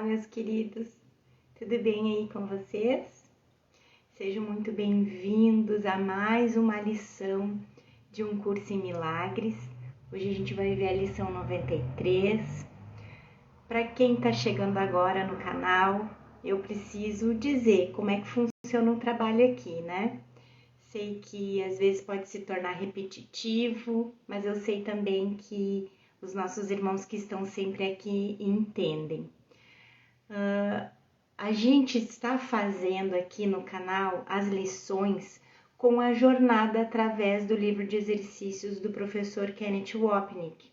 Meus queridos, tudo bem aí com vocês? Sejam muito bem-vindos a mais uma lição de um curso em milagres. Hoje a gente vai ver a lição 93. Para quem está chegando agora no canal, eu preciso dizer como é que funciona o trabalho aqui, né? Sei que às vezes pode se tornar repetitivo, mas eu sei também que os nossos irmãos que estão sempre aqui entendem. A gente está fazendo aqui no canal as lições com a jornada através do livro de exercícios do professor Kenneth Wapnick.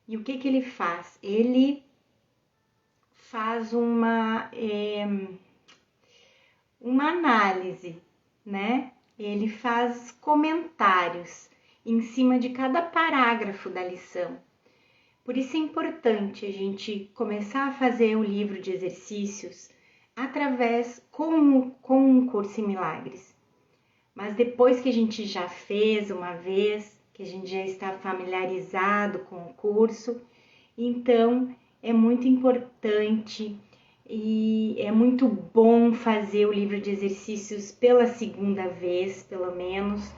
E o que ele faz? Ele faz uma análise, né? Ele faz comentários em cima de cada parágrafo da lição. Por isso é importante a gente começar a fazer o livro de exercícios com um curso em milagres. Mas depois que a gente já fez uma vez, que a gente já está familiarizado com o curso, então é muito importante e é muito bom fazer o livro de exercícios pela segunda vez, pelo menos,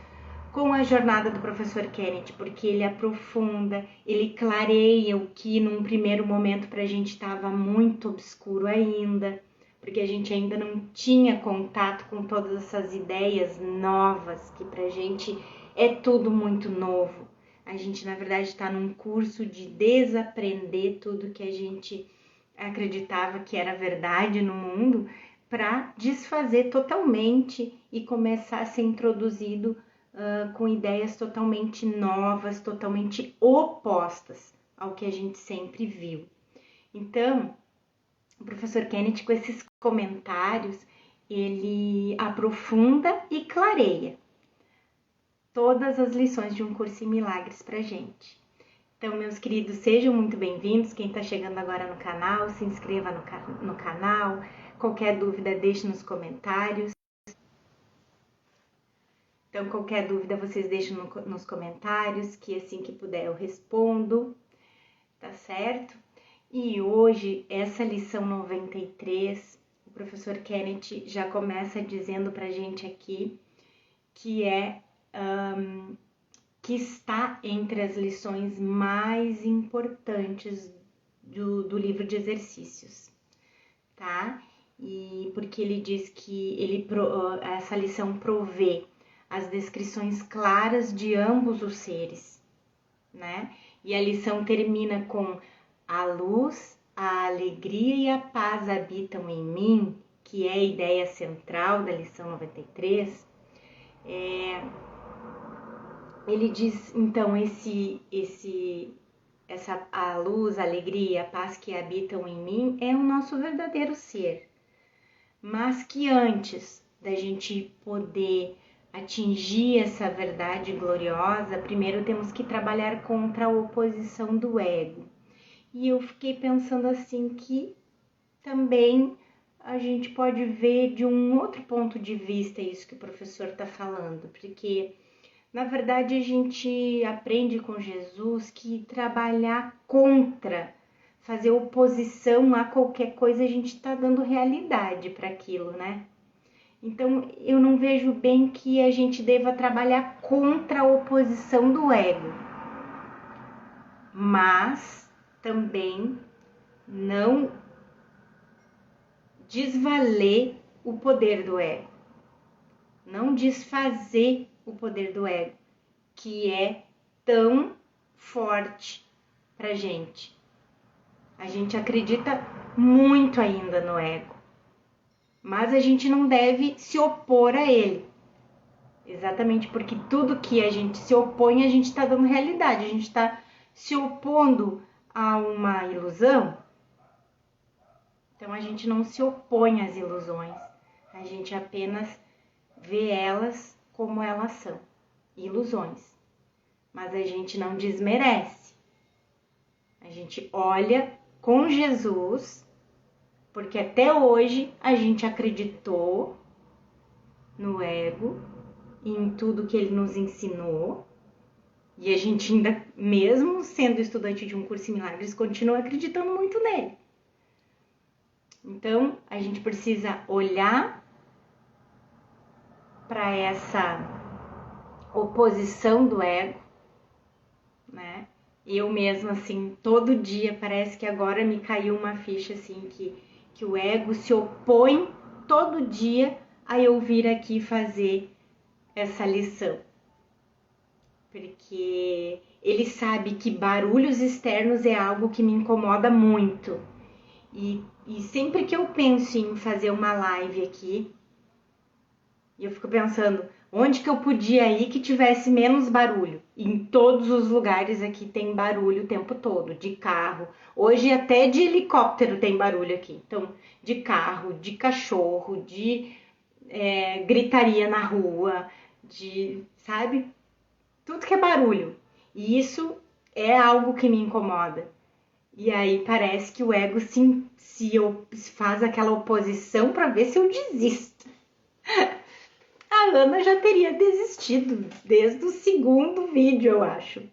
com a jornada do professor Kenneth, porque ele aprofunda, ele clareia o que num primeiro momento para a gente estava muito obscuro ainda, porque a gente ainda não tinha contato com todas essas ideias novas, que para a gente é tudo muito novo. A gente, na verdade, está num curso de desaprender tudo que a gente acreditava que era verdade no mundo, para desfazer totalmente e começar a ser introduzido com ideias totalmente novas, totalmente opostas ao que a gente sempre viu. Então, o professor Kenneth, com esses comentários, ele aprofunda e clareia todas as lições de um curso em milagres pra gente. Então, meus queridos, sejam muito bem-vindos. Quem está chegando agora no canal, se inscreva no canal. Qualquer dúvida, deixe nos comentários. Então, qualquer dúvida vocês deixam nos comentários, que assim que puder eu respondo, tá certo? E hoje, essa lição 93, o professor Kenneth já começa dizendo pra gente aqui que que está entre as lições mais importantes do livro de exercícios, tá? E porque ele diz que essa lição provê as descrições claras de ambos os seres, né? E a lição termina com: a luz, a alegria e a paz habitam em mim, que é a ideia central da lição 93. Ele diz, então, a luz, a alegria, a paz que habitam em mim é o nosso verdadeiro ser. Mas que antes da gente poder atingir essa verdade gloriosa, primeiro temos que trabalhar contra a oposição do ego. E eu fiquei pensando assim que também a gente pode ver de um outro ponto de vista isso que o professor está falando, porque na verdade a gente aprende com Jesus que trabalhar contra, fazer oposição a qualquer coisa, a gente está dando realidade para aquilo, né? Então, eu não vejo bem que a gente deva trabalhar contra a oposição do ego, mas também não desvaler o poder do ego, não desfazer o poder do ego, que é tão forte pra gente. A gente acredita muito ainda no ego, mas a gente não deve se opor a ele. Exatamente, porque tudo que a gente se opõe, a gente está dando realidade. A gente está se opondo a uma ilusão. Então, a gente não se opõe às ilusões. A gente apenas vê elas como elas são, ilusões. Mas a gente não desmerece. A gente olha com Jesus, porque até hoje a gente acreditou no ego, em tudo que ele nos ensinou, e a gente ainda, mesmo sendo estudante de um curso em milagres, continua acreditando muito nele. Então, a gente precisa olhar para essa oposição do ego, né? Eu mesma, assim, todo dia parece que agora me caiu uma ficha, assim, que o ego se opõe todo dia a eu vir aqui fazer essa lição. Porque ele sabe que barulhos externos é algo que me incomoda muito. E sempre que eu penso em fazer uma live aqui, eu fico pensando onde que eu podia ir que tivesse menos barulho. E em todos os lugares aqui tem barulho o tempo todo, de carro. Hoje até de helicóptero tem barulho aqui. Então, de carro, de cachorro, de gritaria na rua, sabe? Tudo que é barulho. E isso é algo que me incomoda. E aí parece que o ego faz aquela oposição para ver se eu desisto. A Ana já teria desistido desde o segundo vídeo, eu acho.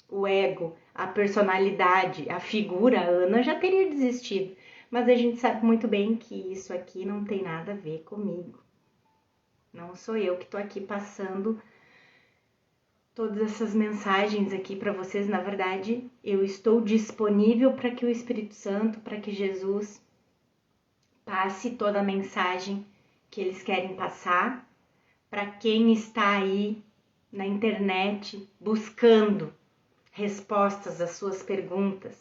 O ego, a personalidade, a figura, a Ana já teria desistido. Mas a gente sabe muito bem que isso aqui não tem nada a ver comigo. Não sou eu que estou aqui passando todas essas mensagens aqui para vocês. Na verdade, eu estou disponível para que o Espírito Santo, para que Jesus passe toda a mensagem que eles querem passar para quem está aí na internet buscando respostas às suas perguntas,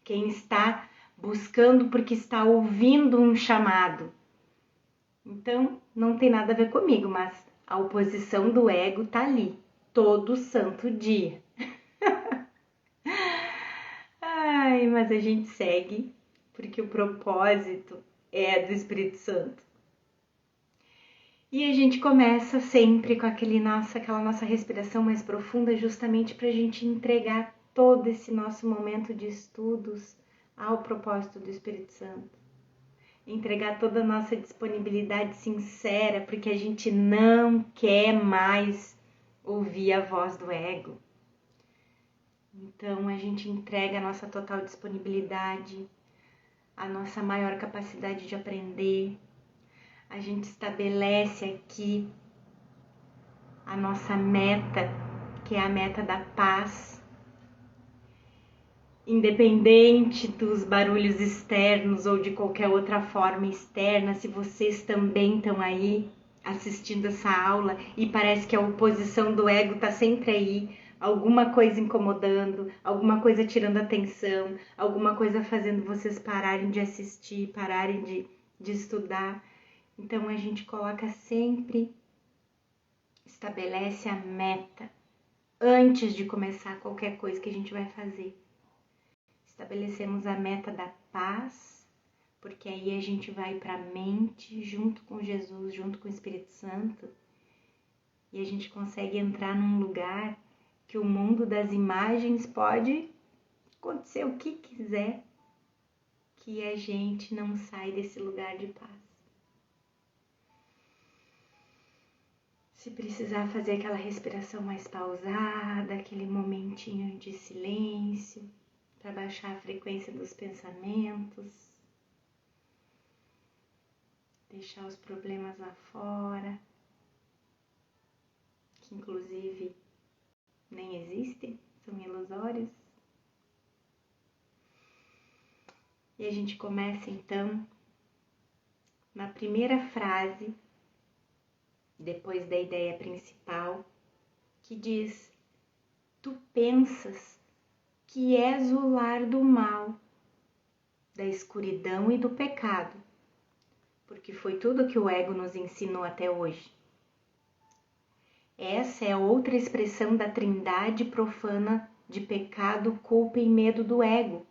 quem está buscando porque está ouvindo um chamado. Então, não tem nada a ver comigo, mas a oposição do ego tá ali, todo santo dia. Ai, mas a gente segue, porque o propósito é do Espírito Santo. E a gente começa sempre com aquela nossa respiração mais profunda, justamente para a gente entregar todo esse nosso momento de estudos ao propósito do Espírito Santo. Entregar toda a nossa disponibilidade sincera, porque a gente não quer mais ouvir a voz do ego. Então a gente entrega a nossa total disponibilidade, a nossa maior capacidade de aprender. A gente estabelece aqui a nossa meta, que é a meta da paz. Independente dos barulhos externos ou de qualquer outra forma externa, se vocês também estão aí assistindo essa aula e parece que a oposição do ego está sempre aí, alguma coisa incomodando, alguma coisa tirando atenção, alguma coisa fazendo vocês pararem de assistir, pararem de estudar. Então a gente coloca sempre, estabelece a meta antes de começar qualquer coisa que a gente vai fazer. Estabelecemos a meta da paz, porque aí a gente vai para a mente junto com Jesus, junto com o Espírito Santo, e a gente consegue entrar num lugar que o mundo das imagens pode acontecer o que quiser, que a gente não sai desse lugar de paz. Se precisar fazer aquela respiração mais pausada, aquele momentinho de silêncio, para baixar a frequência dos pensamentos, deixar os problemas lá fora, que inclusive nem existem, são ilusórios. E a gente começa então na primeira frase, depois da ideia principal, que diz: tu pensas que és o lar do mal, da escuridão e do pecado, porque foi tudo que o ego nos ensinou até hoje. Essa é outra expressão da trindade profana de pecado, culpa e medo do ego,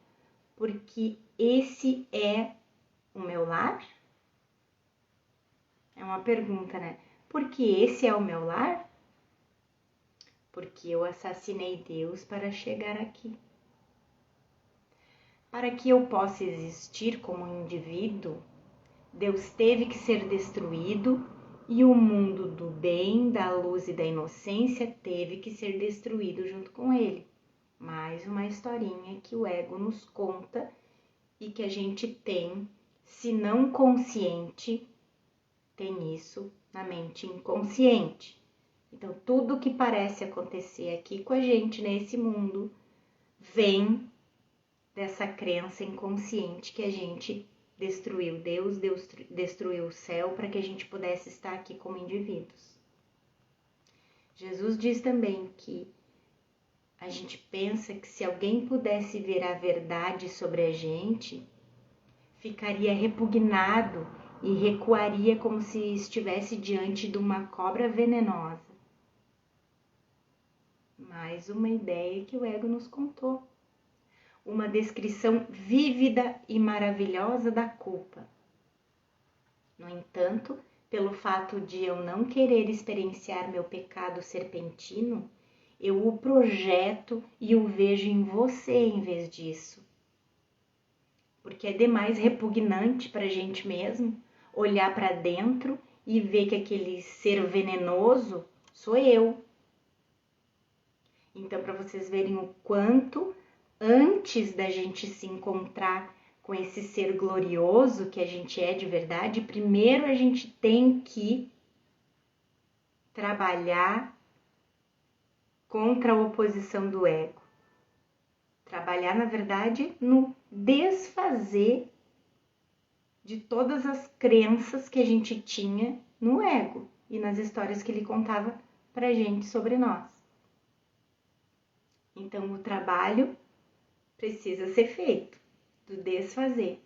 porque esse é o meu lar? É uma pergunta, né? Porque esse é o meu lar? Porque eu assassinei Deus para chegar aqui. Para que eu possa existir como um indivíduo, Deus teve que ser destruído e o mundo do bem, da luz e da inocência teve que ser destruído junto com ele. Mais uma historinha que o ego nos conta e que a gente tem Se não consciente, tem isso na mente inconsciente. Então, tudo que parece acontecer aqui com a gente nesse mundo vem dessa crença inconsciente que a gente destruiu Deus, destruiu o céu para que a gente pudesse estar aqui como indivíduos. Jesus diz também que a gente pensa que se alguém pudesse ver a verdade sobre a gente, ficaria repugnado e recuaria como se estivesse diante de uma cobra venenosa. Mais uma ideia que o ego nos contou. Uma descrição vívida e maravilhosa da culpa. No entanto, pelo fato de eu não querer experienciar meu pecado serpentino, eu o projeto e o vejo em você em vez disso. Porque é demais repugnante para a gente mesmo olhar para dentro e ver que aquele ser venenoso sou eu. Então, para vocês verem o quanto antes da gente se encontrar com esse ser glorioso que a gente é de verdade, primeiro a gente tem que trabalhar contra a oposição do ego. Trabalhar, na verdade, no desfazer de todas as crenças que a gente tinha no ego e nas histórias que ele contava pra gente sobre nós. Então, o trabalho precisa ser feito, do desfazer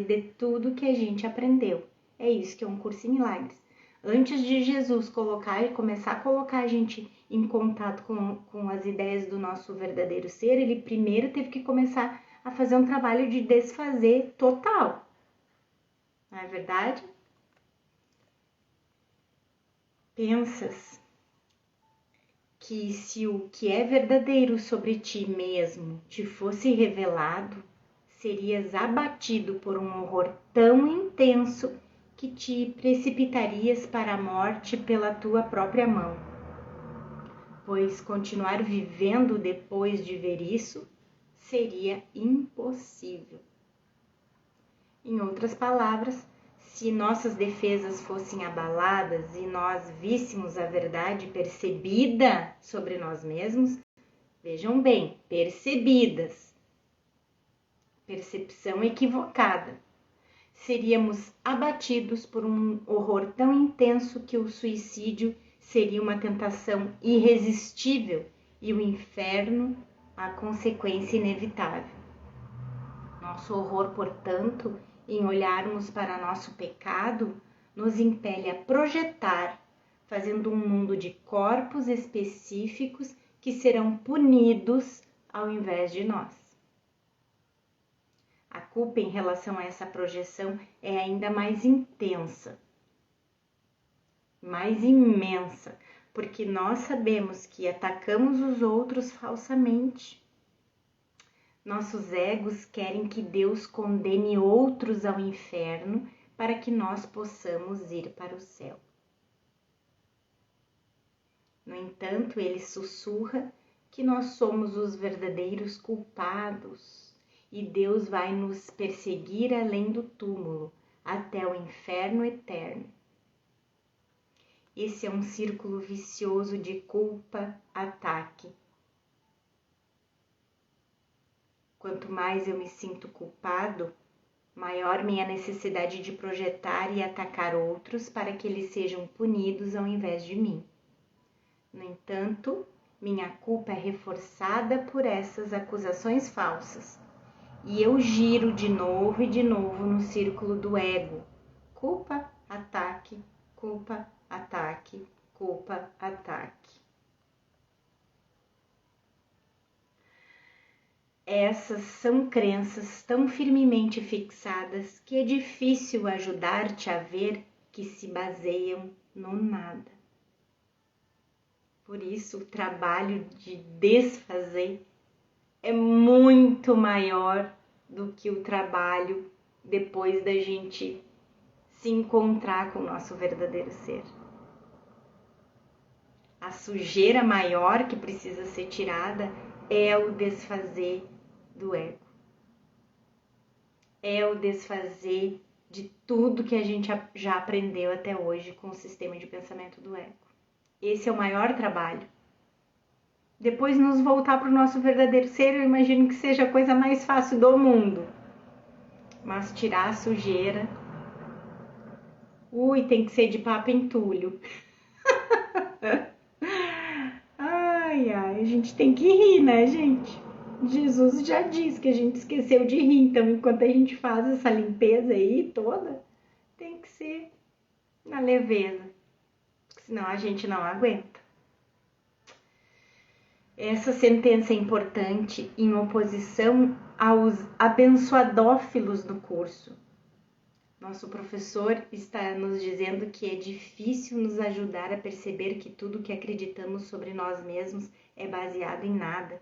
de tudo que a gente aprendeu. É isso que é um curso em milagres. Antes de Jesus começar a colocar a gente em contato com as ideias do nosso verdadeiro ser, ele primeiro teve que começar a fazer um trabalho de desfazer total. Não é verdade? Pensas que se o que é verdadeiro sobre ti mesmo te fosse revelado, serias abatido por um horror tão intenso que te precipitarias para a morte pela tua própria mão. Pois continuar vivendo depois de ver isso seria impossível. Em outras palavras, se nossas defesas fossem abaladas e nós víssemos a verdade percebida sobre nós mesmos, vejam bem, percebidas, percepção equivocada, seríamos abatidos por um horror tão intenso que o suicídio seria uma tentação irresistível e o inferno a consequência inevitável. Nosso horror, portanto, em olharmos para nosso pecado, nos impele a projetar, fazendo um mundo de corpos específicos que serão punidos ao invés de nós. A culpa em relação a essa projeção é ainda mais intensa, mais imensa, porque nós sabemos que atacamos os outros falsamente. Nossos egos querem que Deus condene outros ao inferno para que nós possamos ir para o céu. No entanto, ele sussurra que nós somos os verdadeiros culpados e Deus vai nos perseguir além do túmulo, até o inferno eterno. Esse é um círculo vicioso de culpa-ataque. Quanto mais eu me sinto culpado, maior minha necessidade de projetar e atacar outros para que eles sejam punidos ao invés de mim. No entanto, minha culpa é reforçada por essas acusações falsas. E eu giro de novo e de novo no círculo do ego. Culpa, ataque, culpa, ataque, culpa, ataque. Essas são crenças tão firmemente fixadas que é difícil ajudar-te a ver que se baseiam no nada. Por isso, o trabalho de desfazer é muito maior do que o trabalho depois da gente se encontrar com o nosso verdadeiro ser. A sujeira maior que precisa ser tirada é o desfazer do ego. é o desfazer de tudo que a gente já aprendeu até hoje com o sistema de pensamento do ego. Esse é o maior trabalho. Depois nos voltar para o nosso verdadeiro ser, eu imagino que seja a coisa mais fácil do mundo. Mas tirar a sujeira, tem que ser de papo entulho. Ai, a gente tem que rir, né, gente? Jesus já disse que a gente esqueceu de rir, então enquanto a gente faz essa limpeza aí toda, tem que ser na leveza, porque senão a gente não aguenta. Essa sentença é importante em oposição aos abençoadófilos do curso. Nosso professor está nos dizendo que é difícil nos ajudar a perceber que tudo que acreditamos sobre nós mesmos é baseado em nada.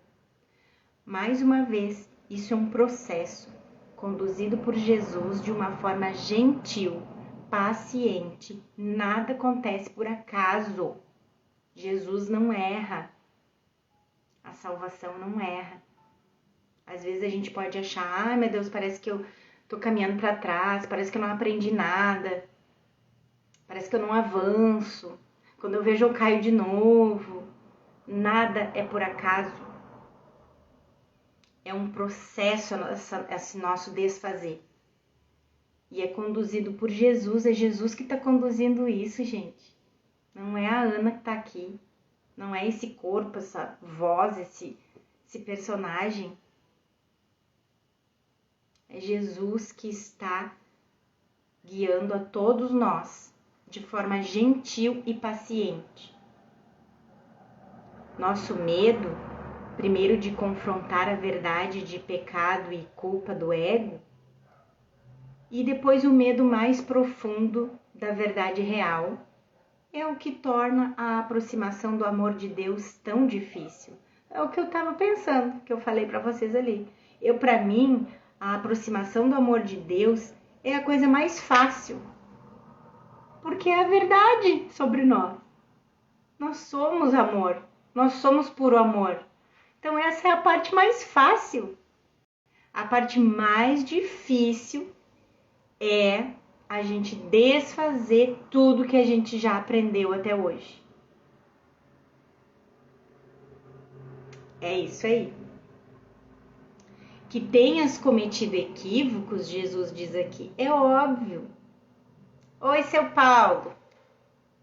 Mais uma vez, isso é um processo conduzido por Jesus de uma forma gentil, paciente. Nada acontece por acaso. Jesus não erra. A salvação não erra. Às vezes a gente pode achar, ai meu Deus, parece que eu tô caminhando para trás, parece que eu não aprendi nada, parece que eu não avanço. Quando eu vejo eu caio de novo. Nada é por acaso. É um processo esse nosso desfazer. E é conduzido por Jesus, é Jesus que está conduzindo isso, gente. Não é a Ana que está aqui. Não é esse corpo, essa voz, esse personagem. É Jesus que está guiando a todos nós de forma gentil e paciente. Nosso medo, primeiro de confrontar a verdade de pecado e culpa do ego, e depois o medo mais profundo da verdade real, é o que torna a aproximação do amor de Deus tão difícil. É o que eu estava pensando, que eu falei para vocês ali. Para mim, a aproximação do amor de Deus é a coisa mais fácil, porque é a verdade sobre nós. Nós somos amor, nós somos puro amor. Então essa é a parte mais fácil. A parte mais difícil é a gente desfazer tudo que a gente já aprendeu até hoje. É isso aí. Que tenhas cometido equívocos, Jesus diz aqui, é óbvio. Oi, seu Paulo,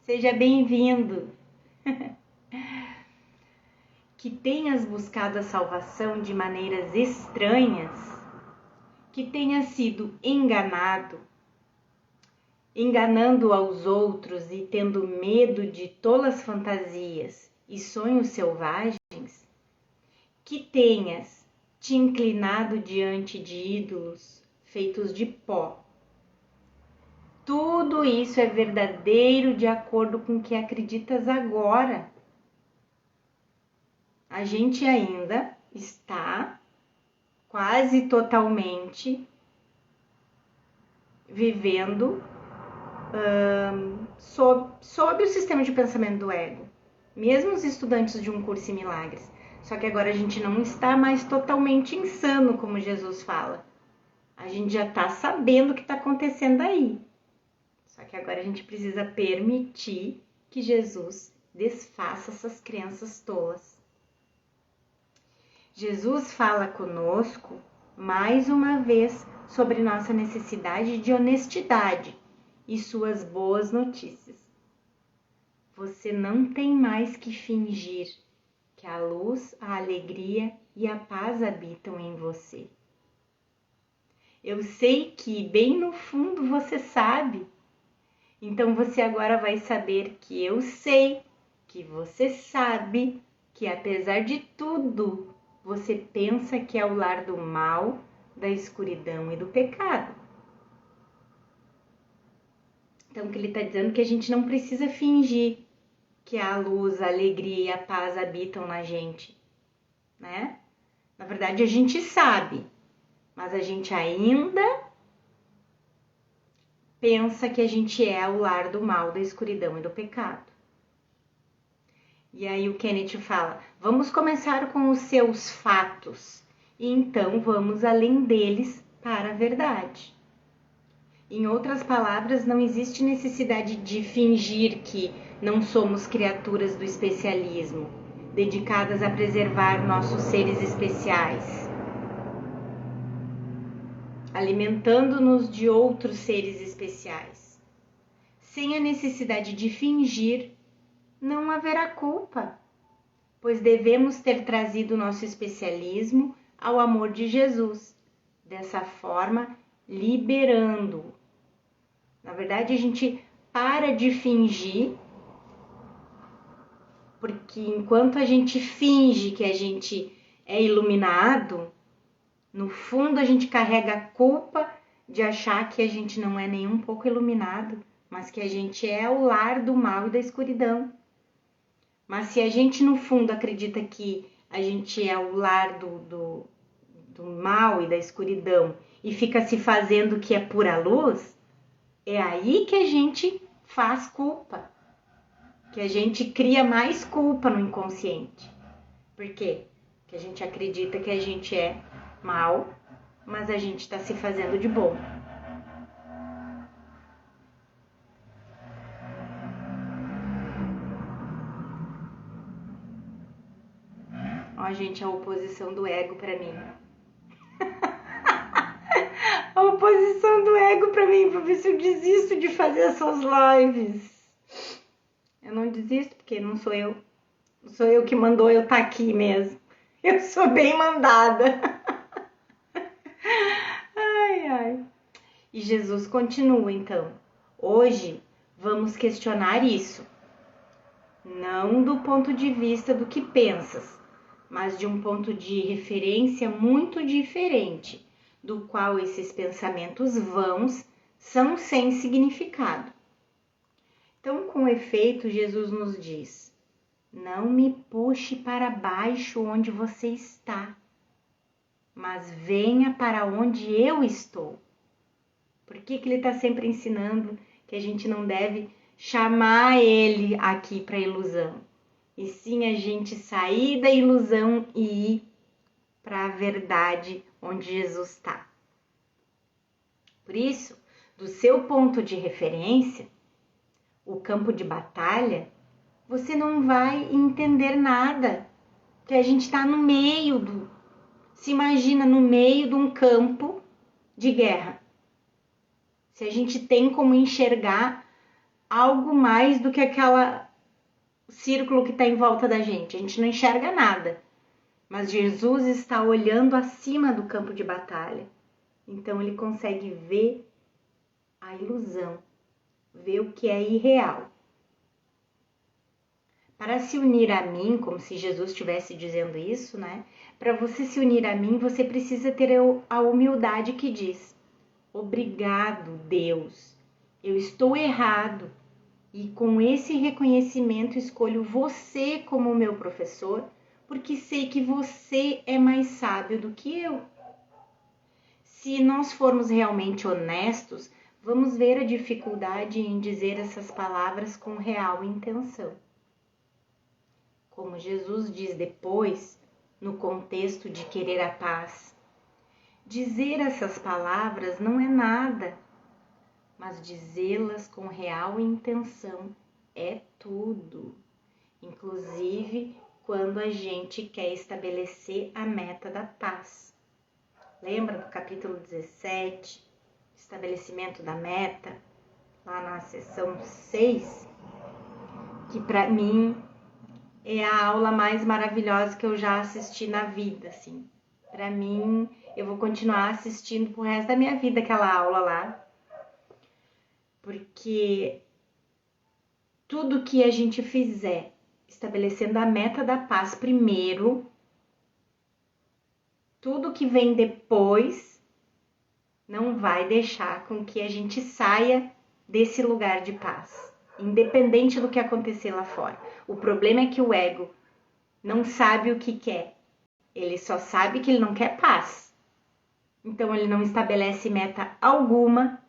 seja bem-vindo. Que tenhas buscado a salvação de maneiras estranhas, que tenhas sido enganado, enganando aos outros e tendo medo de tolas fantasias e sonhos selvagens, que tenhas te inclinado diante de ídolos feitos de pó. Tudo isso é verdadeiro de acordo com o que acreditas agora. A gente ainda está quase totalmente vivendo sob o sistema de pensamento do ego. Mesmo os estudantes de um curso em milagres. Só que agora a gente não está mais totalmente insano, como Jesus fala. A gente já está sabendo o que está acontecendo aí. Só que agora a gente precisa permitir que Jesus desfaça essas crenças tolas. Jesus fala conosco, mais uma vez, sobre nossa necessidade de honestidade e suas boas notícias. Você não tem mais que fingir que a luz, a alegria e a paz habitam em você. Eu sei que bem no fundo você sabe. Então você agora vai saber que eu sei, que você sabe, que apesar de tudo, você pensa que é o lar do mal, da escuridão e do pecado. Então, o que ele está dizendo é que a gente não precisa fingir que a luz, a alegria e a paz habitam na gente, né? Na verdade, a gente sabe, mas a gente ainda pensa que a gente é o lar do mal, da escuridão e do pecado. E aí o Kenneth fala, vamos começar com os seus fatos, e então vamos além deles para a verdade. Em outras palavras, não existe necessidade de fingir que não somos criaturas do especialismo, dedicadas a preservar nossos seres especiais, alimentando-nos de outros seres especiais. Sem a necessidade de fingir, não haverá culpa, pois devemos ter trazido nosso especialismo ao amor de Jesus, dessa forma liberando-o. Na verdade, a gente para de fingir, porque enquanto a gente finge que a gente é iluminado, no fundo a gente carrega a culpa de achar que a gente não é nem um pouco iluminado, mas que a gente é o lar do mal e da escuridão. Mas se a gente no fundo acredita que a gente é o lar do mal e da escuridão e fica se fazendo que é pura luz, é aí que a gente faz culpa, que a gente cria mais culpa no inconsciente. Por quê? Porque a gente acredita que a gente é mal, mas a gente está se fazendo de bom. Ó, gente, a oposição do ego para mim. A oposição do ego para mim, para ver se eu desisto de fazer essas lives. Eu não desisto porque não sou eu. Não sou eu que mandou eu estar aqui mesmo. Eu sou bem mandada. Ai, ai. E Jesus continua então. Hoje vamos questionar isso. Não do ponto de vista do que pensas, mas de um ponto de referência muito diferente, do qual esses pensamentos vãos são sem significado. Então, com efeito, Jesus nos diz: não me puxe para baixo onde você está, mas venha para onde eu estou. Por que ele está sempre ensinando que a gente não deve chamar ele aqui para a ilusão? E sim a gente sair da ilusão e ir para a verdade onde Jesus está. Por isso, do seu ponto de referência, o campo de batalha, você não vai entender nada, porque a gente está no meio do... Se imagina no meio de um campo de guerra. Se a gente tem como enxergar algo mais do que aquele círculo que está em volta da gente, a gente não enxerga nada. Mas Jesus está olhando acima do campo de batalha. Então ele consegue ver a ilusão, ver o que é irreal. Para se unir a mim, como se Jesus estivesse dizendo isso, né? Para você se unir a mim, você precisa ter a humildade que diz: obrigado, Deus, eu estou errado. E com esse reconhecimento escolho você como meu professor, porque sei que você é mais sábio do que eu. Se nós formos realmente honestos, vamos ver a dificuldade em dizer essas palavras com real intenção. Como Jesus diz depois, no contexto de querer a paz, dizer essas palavras não é nada, mas dizê-las com real intenção é tudo, inclusive quando a gente quer estabelecer a meta da paz. Lembra do capítulo 17, estabelecimento da meta, lá na seção 6, que para mim é a aula mais maravilhosa que eu já assisti na vida, assim. Para mim, eu vou continuar assistindo pro resto da minha vida aquela aula lá, porque tudo que a gente fizer estabelecendo a meta da paz primeiro, tudo que vem depois não vai deixar com que a gente saia desse lugar de paz, independente do que acontecer lá fora. O problema é que o ego não sabe o que quer, ele só sabe que ele não quer paz. Então ele não estabelece meta alguma,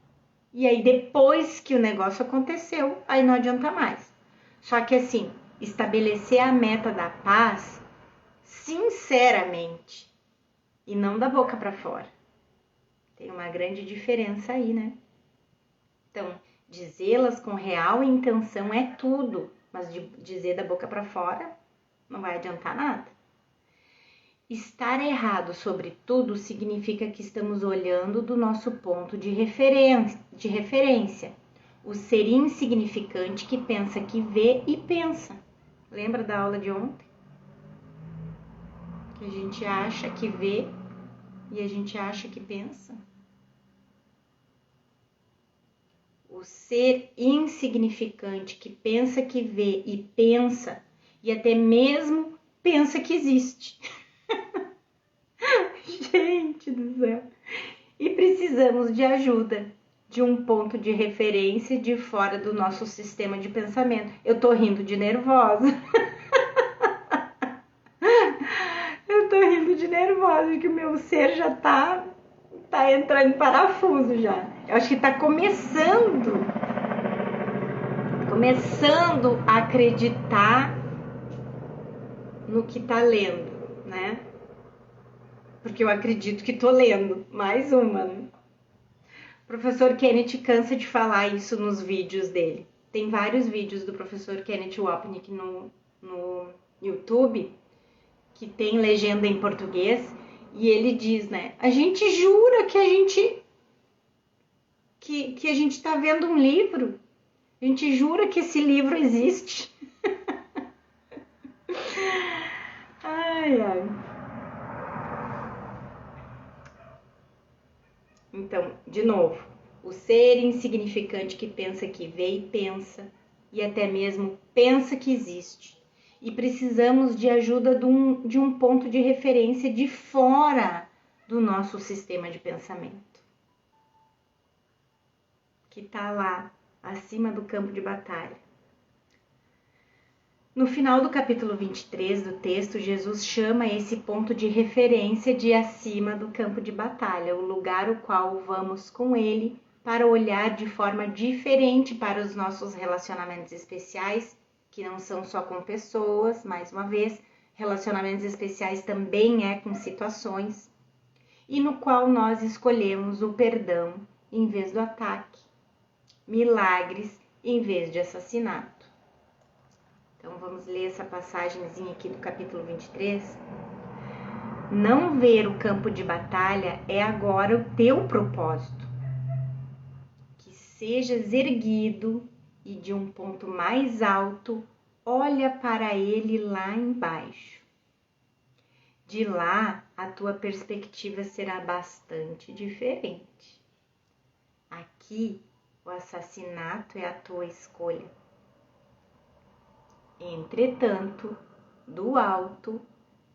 e aí depois que o negócio aconteceu, aí não adianta mais. Só que assim, estabelecer a meta da paz sinceramente e não da boca para fora. Tem uma grande diferença aí, né? Então, dizê-las com real intenção é tudo, mas dizer da boca para fora não vai adiantar nada. Estar errado sobre tudo significa que estamos olhando do nosso ponto de referência. O ser insignificante que pensa que vê e pensa. Lembra da aula de ontem? Que a gente acha que vê e a gente acha que pensa. O ser insignificante que pensa que vê e pensa e até mesmo pensa que existe. Gente do céu! E precisamos de ajuda, de um ponto de referência de fora do nosso sistema de pensamento. Eu tô rindo de nervosa. Eu tô rindo de nervosa, que o meu ser já tá entrando em parafuso já. Eu acho que tá começando a acreditar no que tá lendo, né? Porque eu acredito que tô lendo. Mais uma, né? O professor Kenneth cansa de falar isso nos vídeos dele. Tem vários vídeos do professor Kenneth Wapnick no YouTube que tem legenda em português e ele diz, né? A gente jura que a gente tá vendo um livro. A gente jura que esse livro existe. Ai, ai. Então, de novo, o ser insignificante que pensa que vê e pensa, e até mesmo pensa que existe. E precisamos de ajuda de um ponto de referência de fora do nosso sistema de pensamento. Que está lá, acima do campo de batalha. No final do capítulo 23 do texto, Jesus chama esse ponto de referência de acima do campo de batalha, o lugar ao qual vamos com ele para olhar de forma diferente para os nossos relacionamentos especiais, que não são só com pessoas, mais uma vez, relacionamentos especiais também é com situações, e no qual nós escolhemos o perdão em vez do ataque, milagres em vez de assassinato. Então, vamos ler essa passagemzinha aqui do capítulo 23. Não ver o campo de batalha é agora o teu propósito. Que sejas erguido e de um ponto mais alto, olha para ele lá embaixo. De lá, a tua perspectiva será bastante diferente. Aqui, o assassinato é a tua escolha. Entretanto, do alto,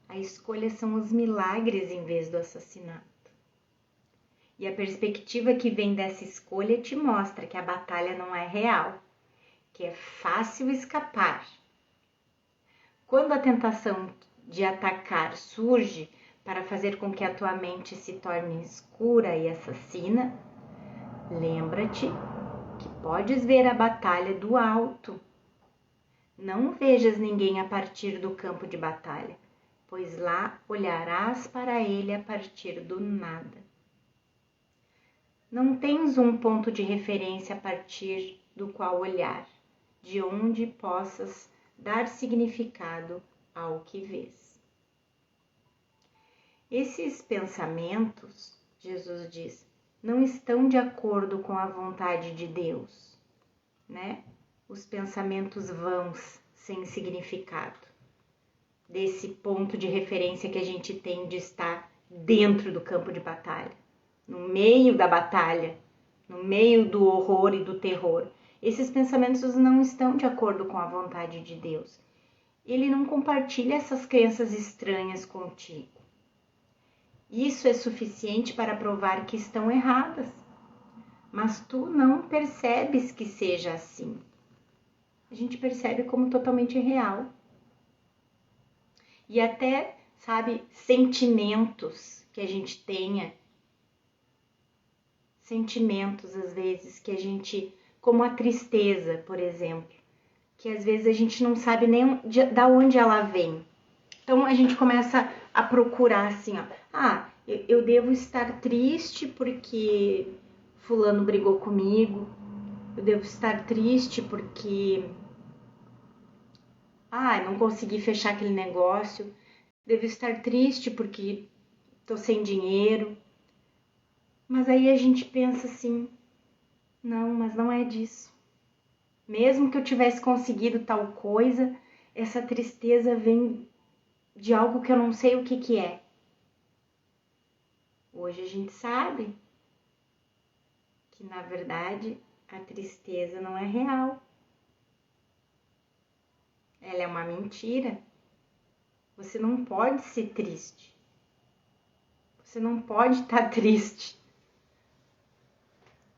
a escolha são os milagres em vez do assassinato. E a perspectiva que vem dessa escolha te mostra que a batalha não é real, que é fácil escapar. Quando a tentação de atacar surge para fazer com que a tua mente se torne escura e assassina, lembra-te que podes ver a batalha do alto. Não vejas ninguém a partir do campo de batalha, pois lá olharás para ele a partir do nada. Não tens um ponto de referência a partir do qual olhar, de onde possas dar significado ao que vês. Esses pensamentos, Jesus diz, não estão de acordo com a vontade de Deus, né? Os pensamentos vãos, sem significado, desse ponto de referência que a gente tem de estar dentro do campo de batalha, no meio da batalha, no meio do horror e do terror. Esses pensamentos não estão de acordo com a vontade de Deus. Ele não compartilha essas crenças estranhas contigo. Isso é suficiente para provar que estão erradas, mas tu não percebes que seja assim. A gente percebe como totalmente real. E até, sabe, sentimentos que a gente tenha, sentimentos às vezes que a gente, como a tristeza, por exemplo, que às vezes a gente não sabe nem da onde ela vem. Então a gente começa a procurar assim, ó, Eu devo estar triste porque fulano brigou comigo. Eu devo estar triste porque não consegui fechar aquele negócio. Devo estar triste porque tô sem dinheiro. Mas aí a gente pensa assim, não, mas não é disso. Mesmo que eu tivesse conseguido tal coisa, essa tristeza vem de algo que eu não sei o que é. Hoje a gente sabe que, na verdade, a tristeza não é real. Ela é uma mentira. Você não pode ser triste. Você não pode estar triste.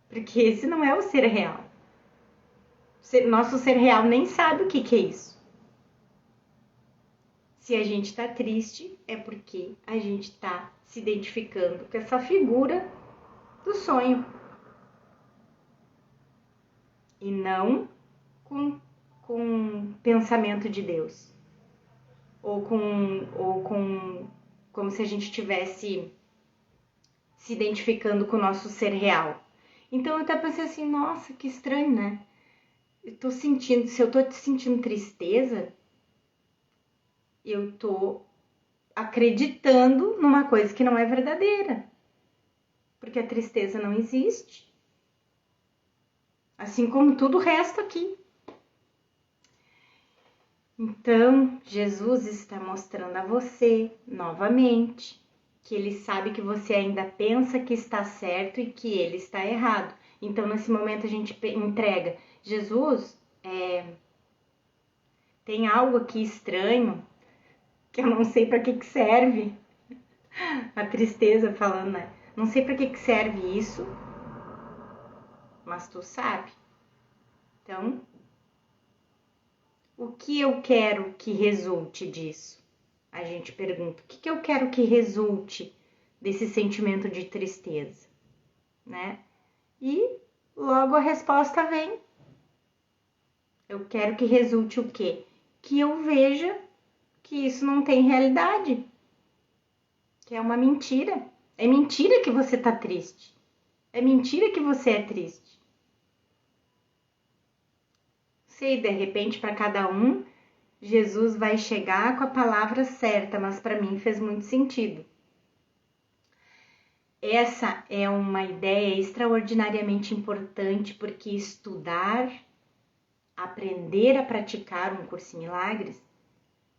Porque esse não é o ser real. Nosso ser real nem sabe o que é isso. Se a gente está triste, é porque a gente está se identificando com essa figura do sonho. E não com pensamento de Deus. Ou com como se a gente estivesse se identificando com o nosso ser real. Então eu até pensei assim, nossa, que estranho, né? Se eu tô sentindo tristeza, eu tô acreditando numa coisa que não é verdadeira. Porque a tristeza não existe. Assim como tudo o resto aqui. Então, Jesus está mostrando a você, novamente, que ele sabe que você ainda pensa que está certo e que ele está errado. Então, nesse momento, a gente entrega: Jesus, tem algo aqui estranho que eu não sei para que serve. A tristeza falando, né? Não sei para que serve isso, mas tu sabe. Então, o que eu quero que resulte disso? A gente pergunta: o que eu quero que resulte desse sentimento de tristeza, né? E logo a resposta vem. Eu quero que resulte o quê? Que eu veja que isso não tem realidade, que é uma mentira. É mentira que você tá triste. É mentira que você é triste. Sei, de repente, para cada um, Jesus vai chegar com a palavra certa, mas para mim fez muito sentido. Essa é uma ideia extraordinariamente importante porque estudar, aprender a praticar um curso em milagres,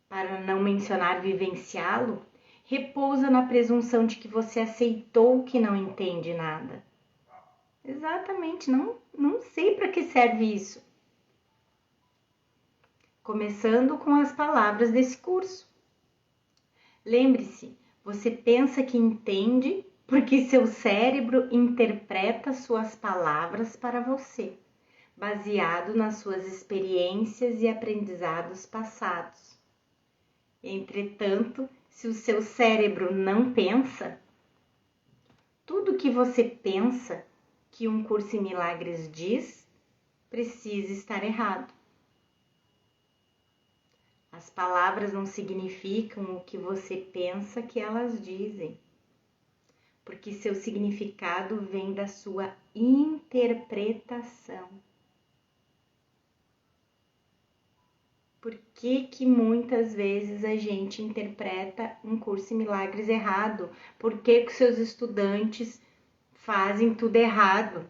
para não mencionar vivenciá-lo, repousa na presunção de que você aceitou que não entende nada. Exatamente, não sei para que serve isso. Começando com as palavras desse curso. Lembre-se, você pensa que entende porque seu cérebro interpreta suas palavras para você, baseado nas suas experiências e aprendizados passados. Entretanto, se o seu cérebro não pensa, tudo que você pensa que um curso em milagres diz precisa estar errado. As palavras não significam o que você pensa que elas dizem, porque seu significado vem da sua interpretação. Por que muitas vezes a gente interpreta um curso em milagres errado? Por que os seus estudantes fazem tudo errado?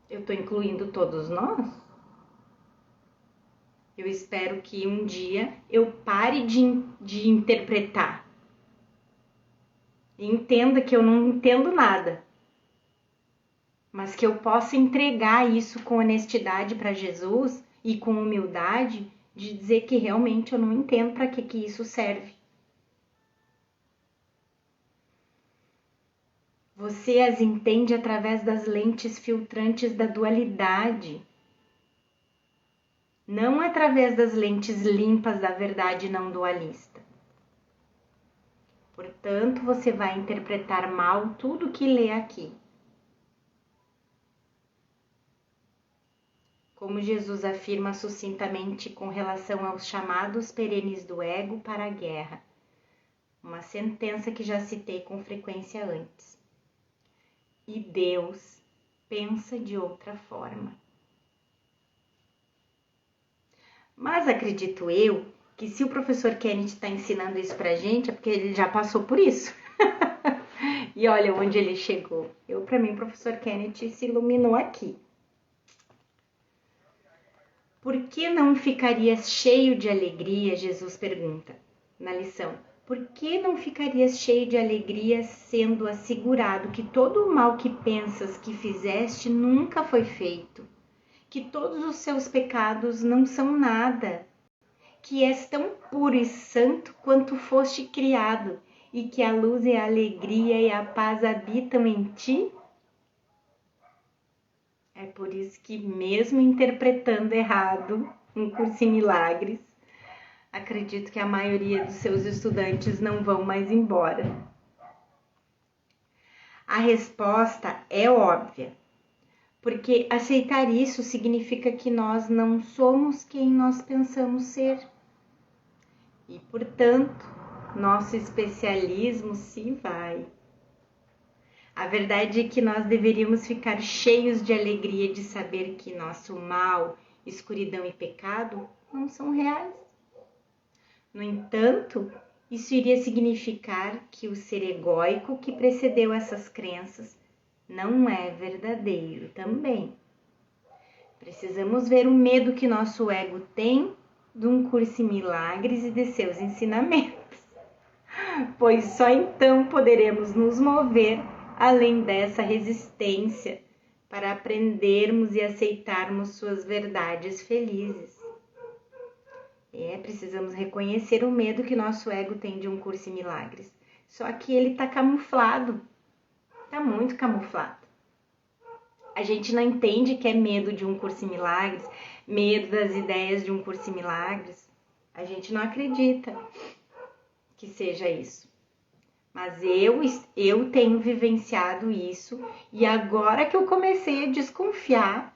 Eu estou incluindo todos nós? Eu espero que um dia eu pare de interpretar. E entenda que eu não entendo nada. Mas que eu possa entregar isso com honestidade para Jesus e com humildade de dizer que realmente eu não entendo para que isso serve. Você as entende através das lentes filtrantes da dualidade, não através das lentes limpas da verdade não dualista. Portanto, você vai interpretar mal tudo que lê aqui. Como Jesus afirma sucintamente com relação aos chamados perenes do ego para a guerra. uma sentença que já citei com frequência antes. E Deus pensa de outra forma. Mas acredito eu que se o professor Kennedy está ensinando isso pra gente, é porque ele já passou por isso. E olha onde ele chegou. Para mim, o professor Kennedy se iluminou aqui. Por que não ficarias cheio de alegria? Jesus pergunta na lição. Por que não ficarias cheio de alegria sendo assegurado que todo o mal que pensas que fizeste nunca foi feito? Que todos os seus pecados não são nada? Que és tão puro e santo quanto foste criado? E que a luz e a alegria e a paz habitam em ti? É por isso que, mesmo interpretando errado um curso em milagres, acredito que a maioria dos seus estudantes não vão mais embora. A resposta é óbvia, porque aceitar isso significa que nós não somos quem nós pensamos ser. E, portanto, nosso especialismo se vai. A verdade é que nós deveríamos ficar cheios de alegria de saber que nosso mal, escuridão e pecado não são reais. No entanto, isso iria significar que o ser egóico que precedeu essas crenças não é verdadeiro também. Precisamos ver o medo que nosso ego tem de um curso em milagres e de seus ensinamentos, pois só então poderemos nos mover além dessa resistência para aprendermos e aceitarmos suas verdades felizes. Precisamos reconhecer o medo que nosso ego tem de um curso em milagres. Só que ele está camuflado, está muito camuflado. A gente não entende que é medo de um curso em milagres, medo das ideias de um curso em milagres. A gente não acredita que seja isso. Mas eu tenho vivenciado isso e agora que eu comecei a desconfiar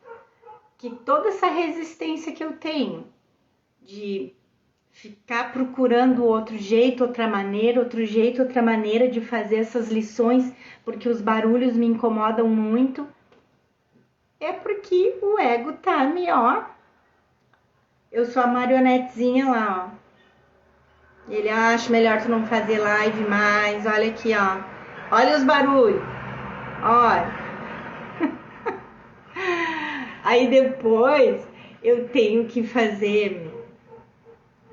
que toda essa resistência que eu tenho de ficar procurando outro jeito, outra maneira de fazer essas lições, porque os barulhos me incomodam muito, é porque o ego tá eu sou a marionetezinha lá, Ele acha melhor tu não fazer live mais, olha aqui, olha os barulhos, olha. Aí depois eu tenho que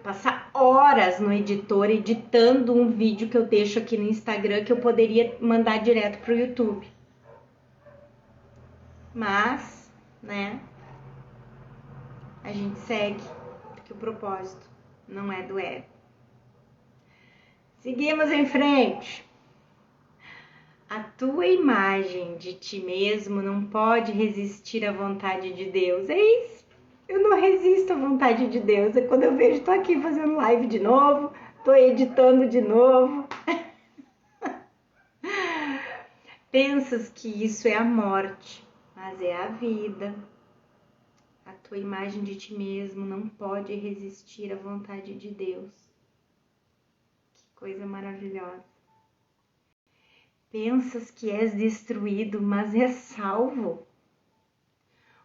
passar horas no editor editando um vídeo que eu deixo aqui no Instagram que eu poderia mandar direto pro YouTube. Mas, né, a gente segue, porque o propósito não é do ego. Seguimos em frente. A tua imagem de ti mesmo não pode resistir à vontade de Deus. É isso. Eu não resisto à vontade de Deus. É quando eu vejo, tô aqui fazendo live de novo, tô editando de novo. Pensas que isso é a morte, mas é a vida. A tua imagem de ti mesmo não pode resistir à vontade de Deus. Que coisa maravilhosa. Pensas que és destruído, mas és salvo.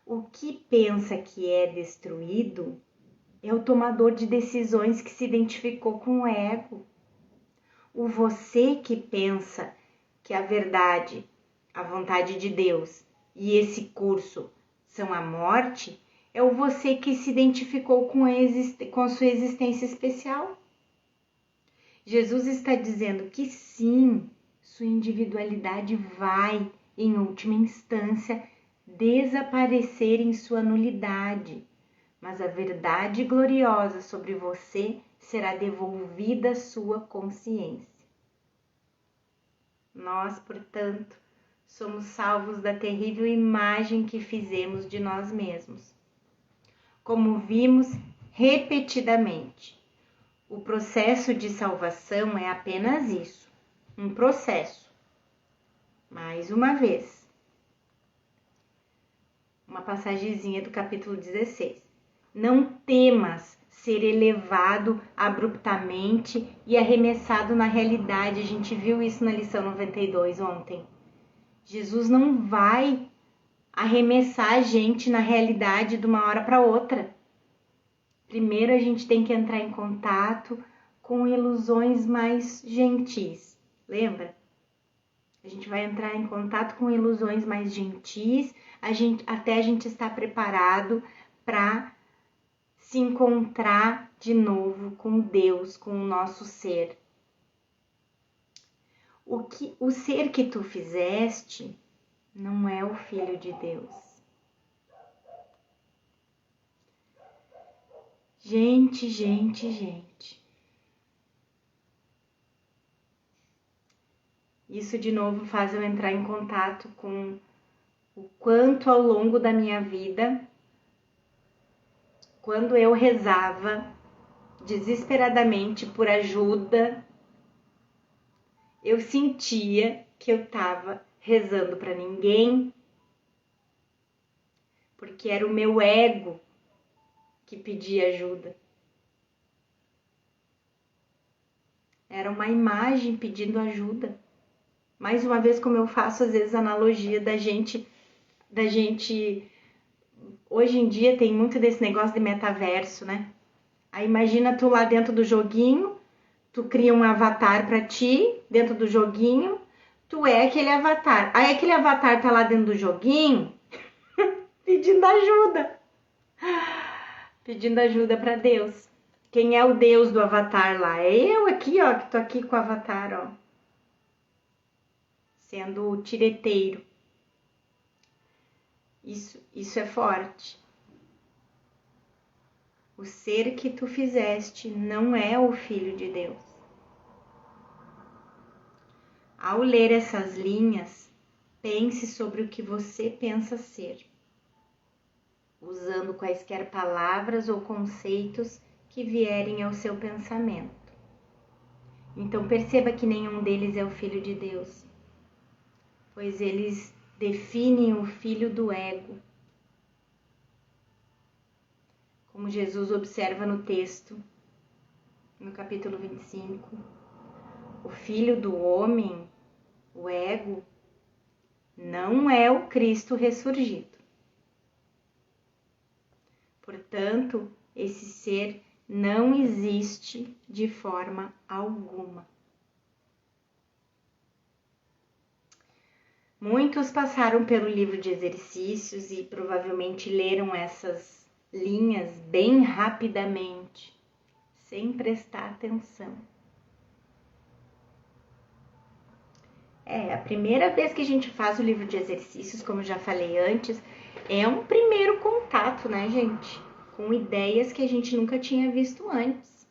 O que pensa que é destruído é o tomador de decisões que se identificou com o ego. O você que pensa que a verdade, a vontade de Deus e esse curso são a morte, é o você que se identificou com a sua existência especial. Jesus está dizendo que sim, sua individualidade vai, em última instância, desaparecer em sua nulidade, mas a verdade gloriosa sobre você será devolvida à sua consciência. Nós, portanto, somos salvos da terrível imagem que fizemos de nós mesmos. Como vimos repetidamente, o processo de salvação é apenas isso, um processo. Mais uma vez, uma passagenzinha do capítulo 16. Não temas ser elevado abruptamente e arremessado na realidade. A gente viu isso na lição 92 ontem. Jesus não vai arremessar a gente na realidade de uma hora para outra. Primeiro a gente tem que entrar em contato com ilusões mais gentis. Lembra? A gente vai entrar em contato com ilusões mais gentis, até a gente estar preparado para se encontrar de novo com Deus, com o nosso ser. O ser que tu fizeste não é o Filho de Deus. Gente. Isso de novo faz eu entrar em contato com o quanto ao longo da minha vida, quando eu rezava desesperadamente por ajuda, eu sentia que eu estava rezando para ninguém, porque era o meu ego que pedia ajuda. Era uma imagem pedindo ajuda. Mais uma vez, como eu faço às vezes a analogia da gente, hoje em dia tem muito desse negócio de metaverso, né? Aí imagina tu lá dentro do joguinho, tu cria um avatar pra ti, dentro do joguinho, tu é aquele avatar. Aí aquele avatar tá lá dentro do joguinho, pedindo ajuda pra Deus. Quem é o Deus do avatar lá? É eu aqui, ó, que tô aqui com o avatar, ó. Sendo o tireteiro. Isso é forte. O ser que tu fizeste não é o Filho de Deus. Ao ler essas linhas, pense sobre o que você pensa ser, usando quaisquer palavras ou conceitos que vierem ao seu pensamento. Então perceba que nenhum deles é o Filho de Deus, pois eles definem o filho do ego. Como Jesus observa no texto, no capítulo 25, o filho do homem, o ego, não é o Cristo ressurgido. Portanto, esse ser não existe de forma alguma. Muitos passaram pelo livro de exercícios e provavelmente leram essas linhas bem rapidamente, sem prestar atenção. A primeira vez que a gente faz o livro de exercícios, como eu já falei antes, é um primeiro contato, né, gente? Com ideias que a gente nunca tinha visto antes.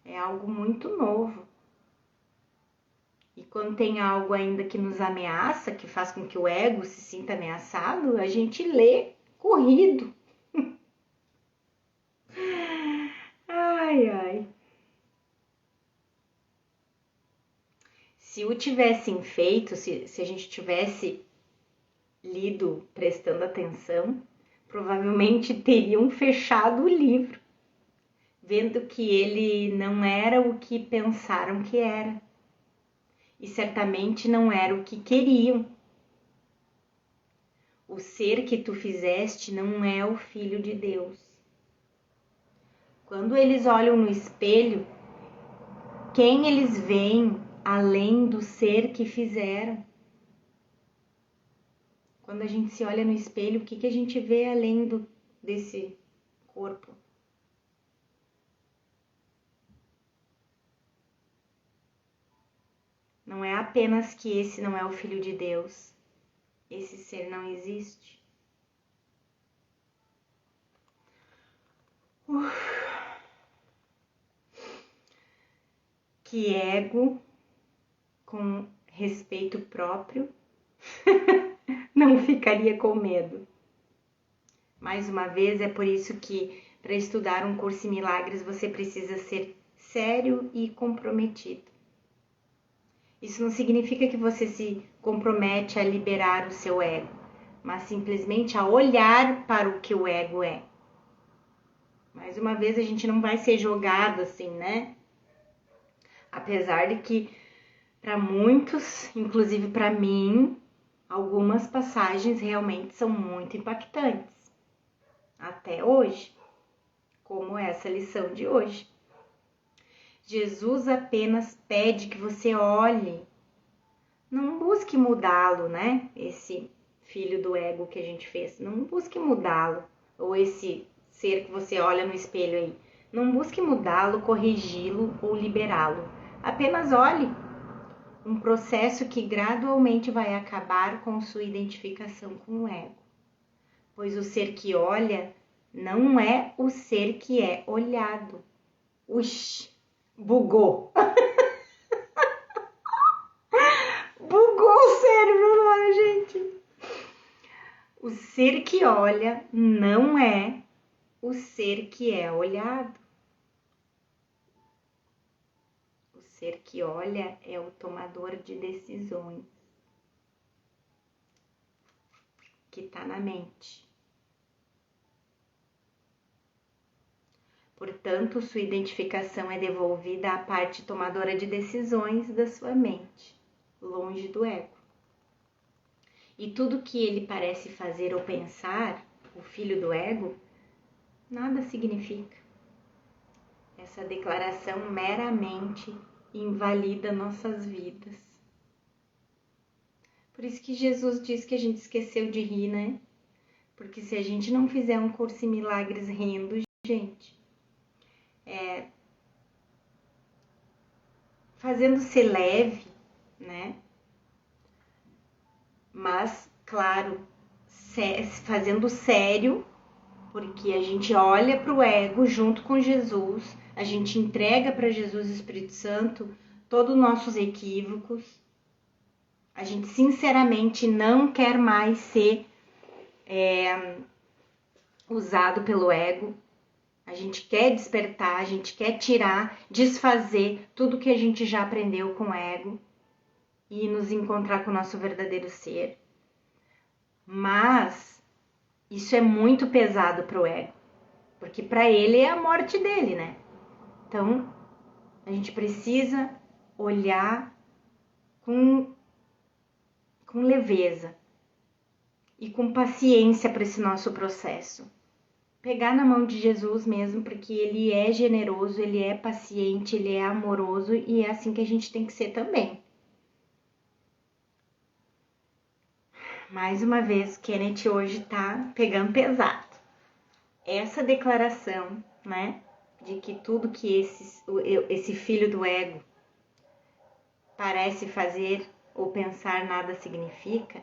É algo muito novo. E quando tem algo ainda que nos ameaça, que faz com que o ego se sinta ameaçado, a gente lê corrido. Ai. Se o tivessem feito, se a gente tivesse lido prestando atenção, provavelmente teriam fechado o livro, vendo que ele não era o que pensaram que era. E certamente não era o que queriam. O ser que tu fizeste não é o Filho de Deus. Quando eles olham no espelho, quem eles veem além do ser que fizeram? Quando a gente se olha no espelho, o que a gente vê além desse corpo? Não é apenas que esse não é o Filho de Deus. Esse ser não existe. Que ego com respeito próprio não ficaria com medo. Mais uma vez, é por isso que para estudar um curso em milagres você precisa ser sério e comprometido. Isso não significa que você se compromete a liberar o seu ego, mas simplesmente a olhar para o que o ego é. Mais uma vez, a gente não vai ser jogado assim, né? Apesar de que, para muitos, inclusive para mim, algumas passagens realmente são muito impactantes. Até hoje, como essa lição de hoje. Jesus apenas pede que você olhe. Não busque mudá-lo, né? Esse filho do ego que a gente fez. Não busque mudá-lo. Ou esse ser que você olha no espelho aí. Não busque mudá-lo, corrigi-lo ou liberá-lo. Apenas olhe. Um processo que gradualmente vai acabar com sua identificação com o ego. Pois o ser que olha não é o ser que é olhado. Uxi, bugou. Bugou o cérebro lá, gente. O ser que olha não é o ser que é olhado. O ser que olha é o tomador de decisões, que está na mente. Portanto, sua identificação é devolvida à parte tomadora de decisões da sua mente, longe do ego. E tudo que ele parece fazer ou pensar, o filho do ego, nada significa. Essa declaração meramente invalida nossas vidas. Por isso que Jesus diz que a gente esqueceu de rir, né? Porque se a gente não fizer um curso em milagres rindo, gente, fazendo ser leve, né? Mas, claro, fazendo sério, porque a gente olha para o ego junto com Jesus, a gente entrega para Jesus e Espírito Santo todos os nossos equívocos, a gente sinceramente não quer mais ser usado pelo ego, a gente quer despertar, a gente quer tirar, desfazer tudo que a gente já aprendeu com o ego e nos encontrar com o nosso verdadeiro ser. Mas isso é muito pesado para o ego, porque para ele é a morte dele, né? Então, a gente precisa olhar com leveza e com paciência para esse nosso processo. Pegar na mão de Jesus mesmo, porque ele é generoso, ele é paciente, ele é amoroso e é assim que a gente tem que ser também. Mais uma vez, Kenneth hoje tá pegando pesado. Essa declaração, né, de que tudo que esse filho do ego parece fazer ou pensar nada significa,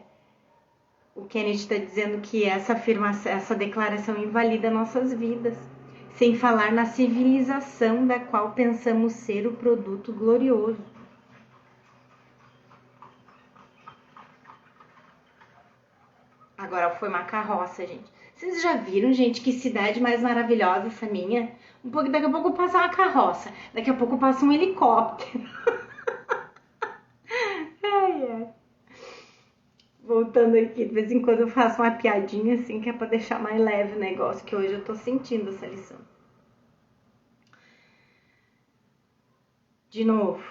o Kenneth está dizendo que essa afirmação, essa declaração invalida nossas vidas, sem falar na civilização da qual pensamos ser o produto glorioso. Agora foi uma carroça, gente. Vocês já viram, gente, que cidade mais maravilhosa essa minha? Daqui a pouco passa uma carroça, daqui a pouco passa um helicóptero. Ai, ai. Voltando aqui, de vez em quando eu faço uma piadinha assim, que é pra deixar mais leve o negócio, que hoje eu tô sentindo essa lição. De novo,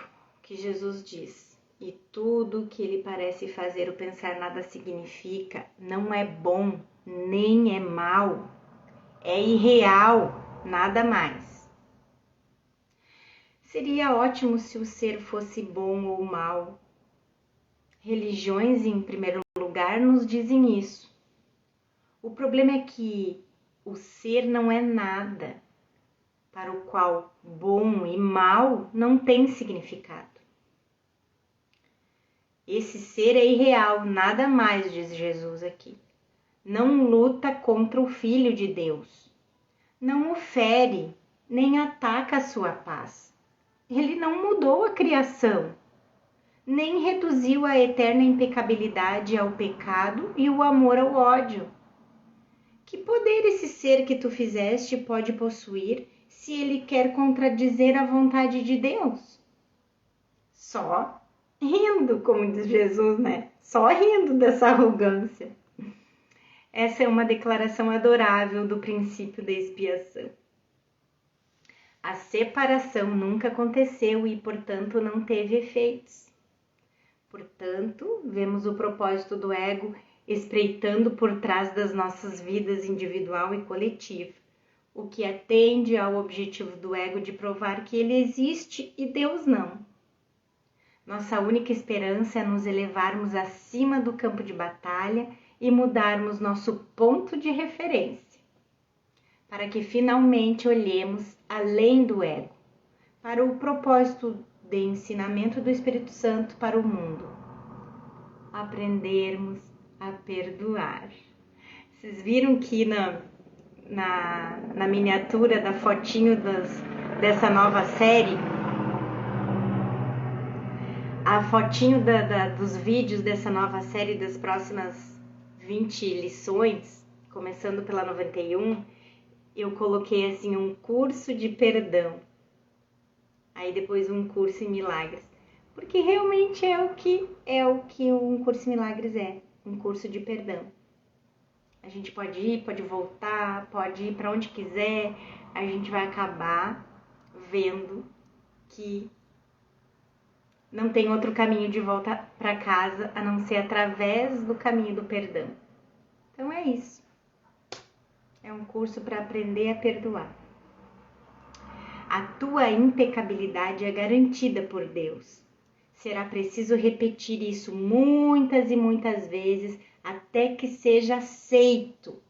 que Jesus diz, e tudo que ele parece fazer ou pensar nada significa, não é bom, nem é mal, é irreal, nada mais. Seria ótimo se o ser fosse bom ou mal. Religiões, em primeiro lugar, nos dizem isso. O problema é que o ser não é nada, para o qual bom e mal não tem significado. Esse ser é irreal, nada mais, diz Jesus aqui. Não luta contra o Filho de Deus. Não o fere, nem ataca a sua paz. Ele não mudou a criação, nem reduziu a eterna impecabilidade ao pecado e o amor ao ódio. Que poder esse ser que tu fizeste pode possuir se ele quer contradizer a vontade de Deus? Só rindo, como diz Jesus, né? Só rindo dessa arrogância. Essa é uma declaração adorável do princípio da expiação. A separação nunca aconteceu e, portanto, não teve efeitos. Portanto, vemos o propósito do ego espreitando por trás das nossas vidas individual e coletiva, o que atende ao objetivo do ego de provar que ele existe e Deus não. Nossa única esperança é nos elevarmos acima do campo de batalha e mudarmos nosso ponto de referência, para que finalmente olhemos além do ego, para o propósito de ensinamento do Espírito Santo para o mundo. Aprendermos a perdoar. Vocês viram que na miniatura da fotinho dessa nova série, a fotinho dos vídeos dessa nova série das próximas 20 lições, começando pela 91, eu coloquei assim um curso de perdão. Aí depois um curso em milagres. Porque realmente é o que um curso em milagres é, um curso de perdão. A gente pode ir, pode voltar, pode ir para onde quiser, a gente vai acabar vendo que não tem outro caminho de volta para casa a não ser através do caminho do perdão. Então é isso. É um curso para aprender a perdoar. A tua impecabilidade é garantida por Deus. Será preciso repetir isso muitas e muitas vezes até que seja aceito.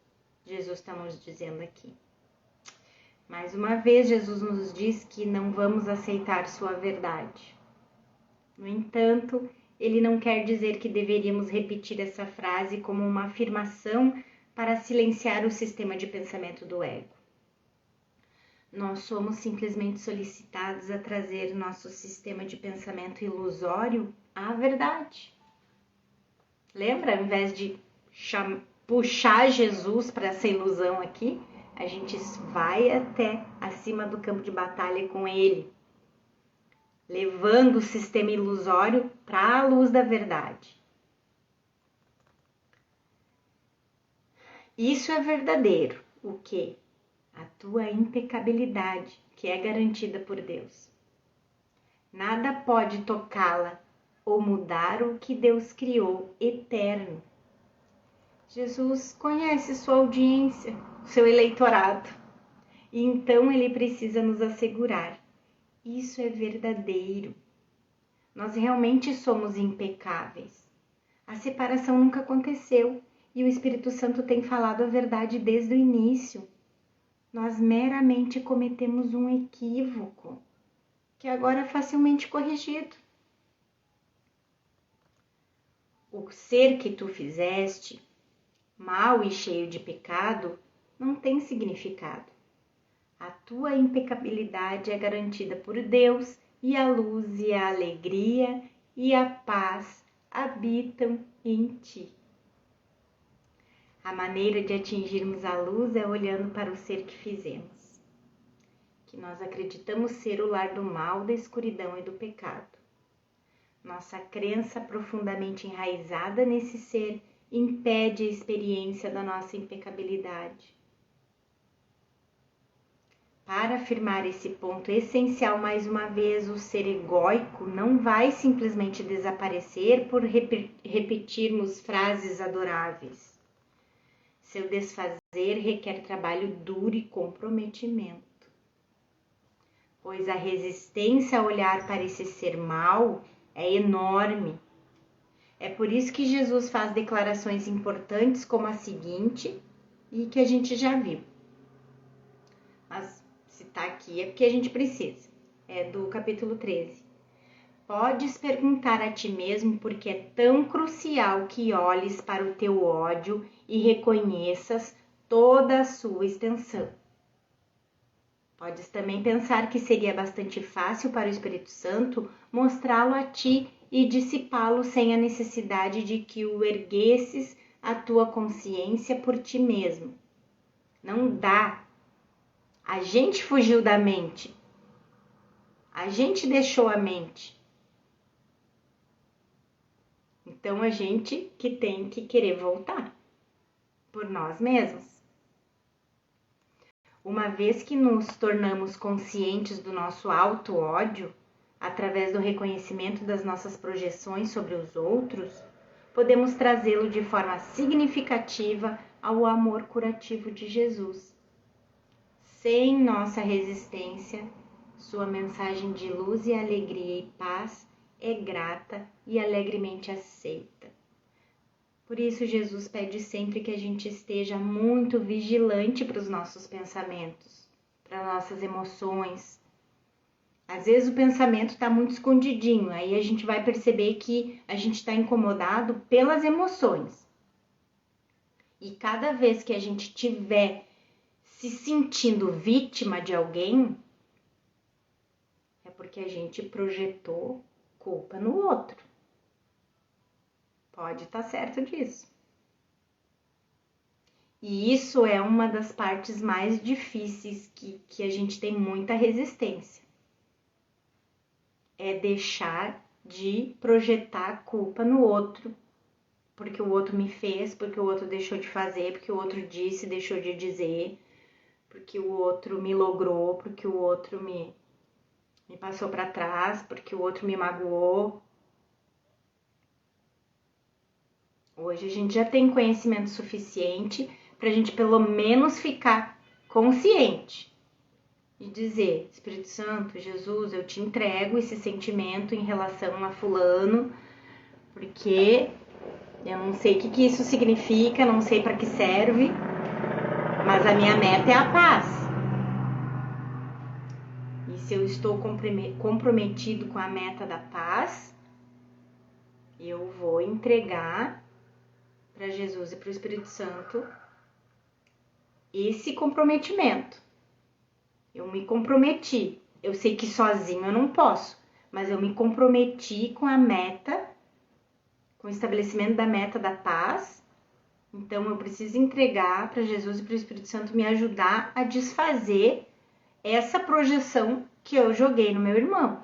Jesus está nos dizendo aqui. Mais uma vez, Jesus nos diz que não vamos aceitar sua verdade. No entanto, ele não quer dizer que deveríamos repetir essa frase como uma afirmação para silenciar o sistema de pensamento do ego. Nós somos simplesmente solicitados a trazer nosso sistema de pensamento ilusório à verdade. Lembra? Ao invés de puxar Jesus para essa ilusão aqui, a gente vai até acima do campo de batalha com ele, levando o sistema ilusório para a luz da verdade. Isso é verdadeiro. O quê? A tua impecabilidade, que é garantida por Deus. Nada pode tocá-la ou mudar o que Deus criou eterno. Jesus conhece sua audiência, seu eleitorado, e então ele precisa nos assegurar: isso é verdadeiro. Nós realmente somos impecáveis. A separação nunca aconteceu e o Espírito Santo tem falado a verdade desde o início. Nós meramente cometemos um equívoco, que agora é facilmente corrigido. O ser que tu fizeste, mau e cheio de pecado, não tem significado. A tua impecabilidade é garantida por Deus e a luz e a alegria e a paz habitam em ti. A maneira de atingirmos a luz é olhando para o ser que fizemos, que nós acreditamos ser o lar do mal, da escuridão e do pecado. Nossa crença profundamente enraizada nesse ser impede a experiência da nossa impecabilidade. Para afirmar esse ponto essencial mais uma vez, o ser egóico não vai simplesmente desaparecer por repetirmos frases adoráveis. Seu desfazer requer trabalho duro e comprometimento, pois a resistência a olhar para esse ser mau é enorme. É por isso que Jesus faz declarações importantes como a seguinte, e que a gente já viu. Mas se está aqui é porque a gente precisa. É do capítulo 13. Podes perguntar a ti mesmo porque é tão crucial que olhes para o teu ódio e reconheças toda a sua extensão. Podes também pensar que seria bastante fácil para o Espírito Santo mostrá-lo a ti e dissipá-lo sem a necessidade de que o erguesses a tua consciência por ti mesmo. Não dá. A gente fugiu da mente. A gente deixou a mente. Então a gente que tem que querer voltar por nós mesmos. Uma vez que nos tornamos conscientes do nosso auto-ódio, através do reconhecimento das nossas projeções sobre os outros, podemos trazê-lo de forma significativa ao amor curativo de Jesus. Sem nossa resistência, sua mensagem de luz e alegria e paz é grata e alegremente aceita. Por isso, Jesus pede sempre que a gente esteja muito vigilante para os nossos pensamentos, para nossas emoções. Às vezes o pensamento está muito escondidinho, aí a gente vai perceber que a gente está incomodado pelas emoções. E cada vez que a gente tiver se sentindo vítima de alguém, é porque a gente projetou culpa no outro. Pode estar certo disso. E isso é uma das partes mais difíceis que a gente tem muita resistência. É deixar de projetar culpa no outro, porque o outro me fez, porque o outro deixou de fazer, porque o outro disse, deixou de dizer, porque o outro me logrou, porque o outro me passou para trás, porque o outro me magoou. Hoje a gente já tem conhecimento suficiente para a gente pelo menos ficar consciente e dizer: Espírito Santo, Jesus, eu te entrego esse sentimento em relação a fulano, porque eu não sei o que isso significa, não sei para que serve, mas a minha meta é a paz. E se eu estou comprometido com a meta da paz, eu vou entregar para Jesus e para o Espírito Santo esse comprometimento. Eu me comprometi. Eu sei que sozinho eu não posso, mas eu me comprometi com a meta, com o estabelecimento da meta da paz. Então eu preciso entregar para Jesus e para o Espírito Santo me ajudar a desfazer essa projeção que eu joguei no meu irmão.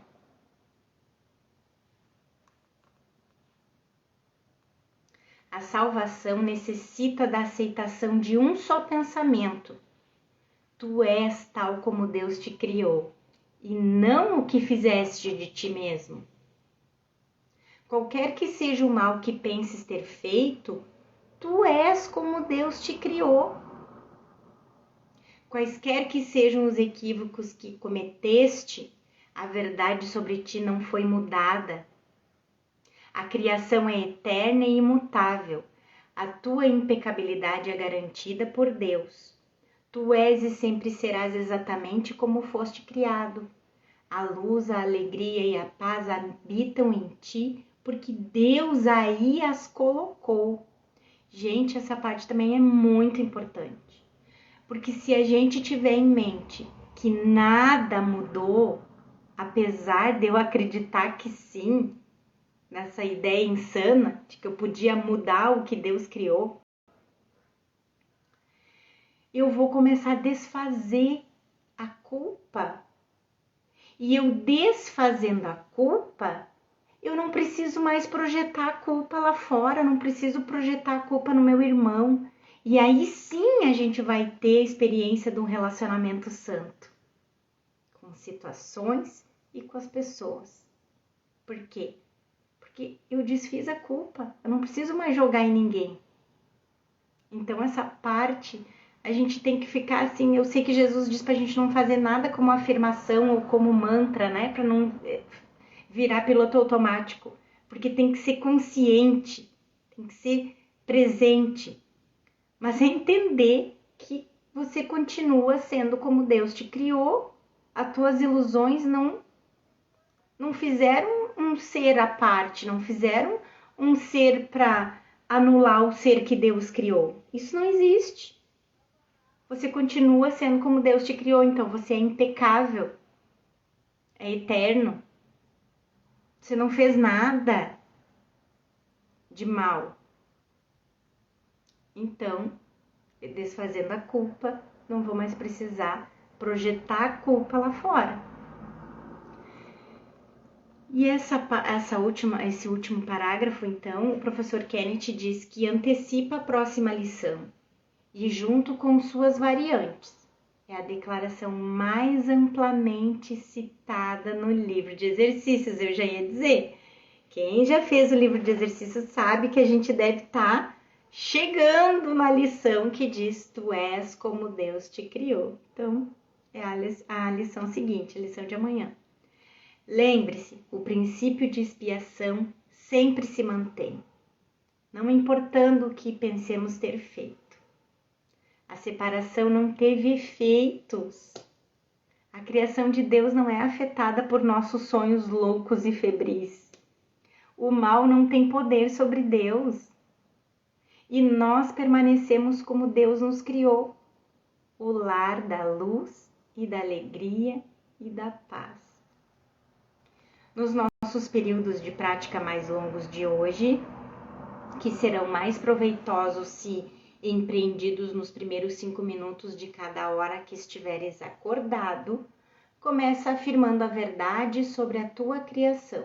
A salvação necessita da aceitação de um só pensamento. Tu és tal como Deus te criou, e não o que fizeste de ti mesmo. Qualquer que seja o mal que penses ter feito, tu és como Deus te criou. Quaisquer que sejam os equívocos que cometeste, a verdade sobre ti não foi mudada. A criação é eterna e imutável. A tua impecabilidade é garantida por Deus. Tu és e sempre serás exatamente como foste criado. A luz, a alegria e a paz habitam em ti, porque Deus aí as colocou. Gente, essa parte também é muito importante. Porque se a gente tiver em mente que nada mudou, apesar de eu acreditar que sim, nessa ideia insana de que eu podia mudar o que Deus criou, eu vou começar a desfazer a culpa. E eu desfazendo a culpa, eu não preciso mais projetar a culpa lá fora, não preciso projetar a culpa no meu irmão. E aí sim a gente vai ter a experiência de um relacionamento santo, com situações e com as pessoas. Por quê? Porque eu desfiz a culpa, eu não preciso mais jogar em ninguém. Então essa parte a gente tem que ficar assim. Eu sei que Jesus diz pra gente não fazer nada como afirmação ou como mantra, né? Pra não virar piloto automático. Porque tem que ser consciente, tem que ser presente. Mas é entender que você continua sendo como Deus te criou. As tuas ilusões não fizeram um ser à parte, não fizeram um ser para anular o ser que Deus criou. Isso não existe. Você continua sendo como Deus te criou, então você é impecável, é eterno. Você não fez nada de mal. Então, desfazendo a culpa, não vou mais precisar projetar a culpa lá fora. E esse último parágrafo, então, o professor Kenneth diz que antecipa a próxima lição e junto com suas variantes. é a declaração mais amplamente citada no livro de exercícios. Eu já ia dizer, quem já fez o livro de exercícios sabe que a gente deve estar chegando na lição que diz: tu és como Deus te criou. Então, é a lição seguinte, a lição de amanhã. Lembre-se, o princípio de expiação sempre se mantém, não importando o que pensemos ter feito. A separação não teve efeitos. A criação de Deus não é afetada por nossos sonhos loucos e febris. O mal não tem poder sobre Deus. E nós permanecemos como Deus nos criou, o lar da luz e da alegria e da paz. Nos nossos períodos de prática mais longos de hoje, que serão mais proveitosos se empreendidos nos primeiros 5 minutos de cada hora que estiveres acordado, começa afirmando a verdade sobre a tua criação.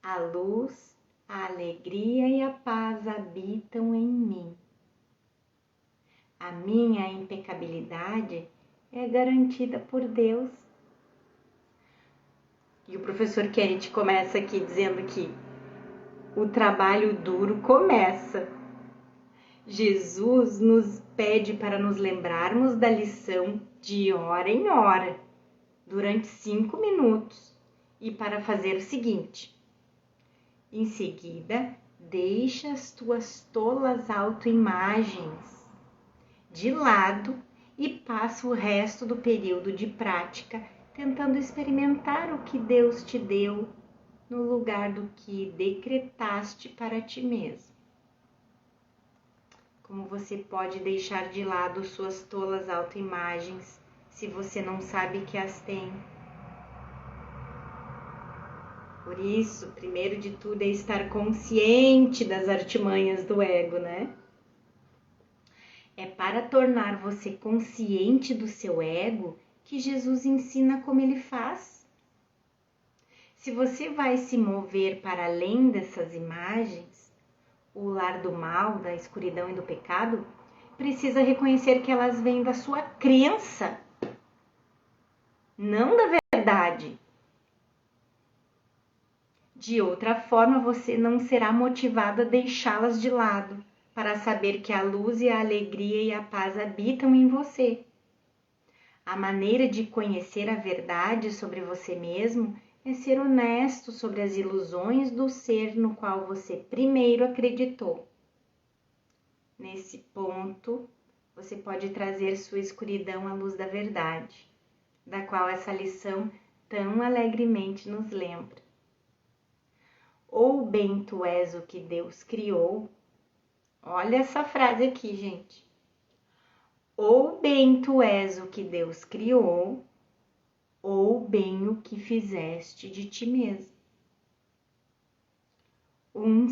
A luz, a alegria e a paz habitam em mim. A minha impecabilidade é garantida por Deus. E o professor Kenneth começa aqui dizendo que o trabalho duro começa. Jesus nos pede para nos lembrarmos da lição de hora em hora, durante 5 minutos, e para fazer o seguinte: em seguida, deixa as tuas tolas autoimagens de lado e passa o resto do período de prática tentando experimentar o que Deus te deu no lugar do que decretaste para ti mesmo. Como você pode deixar de lado suas tolas autoimagens se você não sabe que as tem? Por isso, primeiro de tudo é estar consciente das artimanhas do ego, né? É para tornar você consciente do seu ego que Jesus ensina como ele faz. Se você vai se mover para além dessas imagens, o lar do mal, da escuridão e do pecado, precisa reconhecer que elas vêm da sua crença, não da verdade. De outra forma, você não será motivado a deixá-las de lado, para saber que a luz e a alegria e a paz habitam em você. A maneira de conhecer a verdade sobre você mesmo é ser honesto sobre as ilusões do ser no qual você primeiro acreditou. Nesse ponto, você pode trazer sua escuridão à luz da verdade, da qual essa lição tão alegremente nos lembra. Ou bem tu és o que Deus criou. Olha essa frase aqui, gente. Ou bem tu és o que Deus criou, ou bem o que fizeste de ti mesmo. Um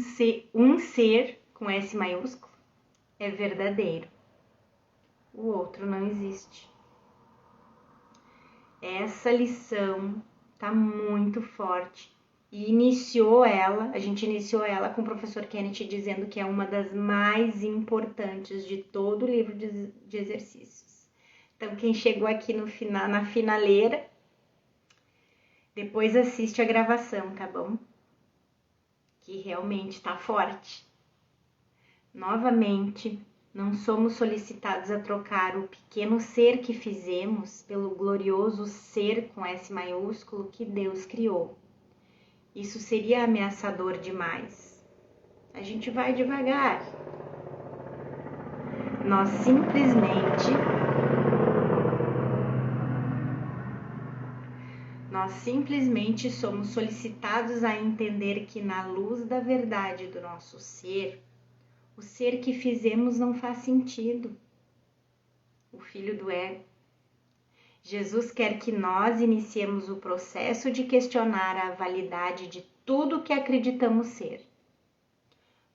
ser com S maiúsculo é verdadeiro. O outro não existe. Essa lição está muito forte. E a gente iniciou ela com o professor Kenneth dizendo que é uma das mais importantes de todo o livro de exercícios. Então, quem chegou aqui na finaleira, depois assiste a gravação, tá bom? Que realmente está forte. Novamente, não somos solicitados a trocar o pequeno ser que fizemos pelo glorioso ser com S maiúsculo que Deus criou. Isso seria ameaçador demais. A gente vai devagar. Nós simplesmente somos solicitados a entender que na luz da verdade do nosso ser, o ser que fizemos não faz sentido. O filho do ego. Jesus quer que nós iniciemos o processo de questionar a validade de tudo que acreditamos ser.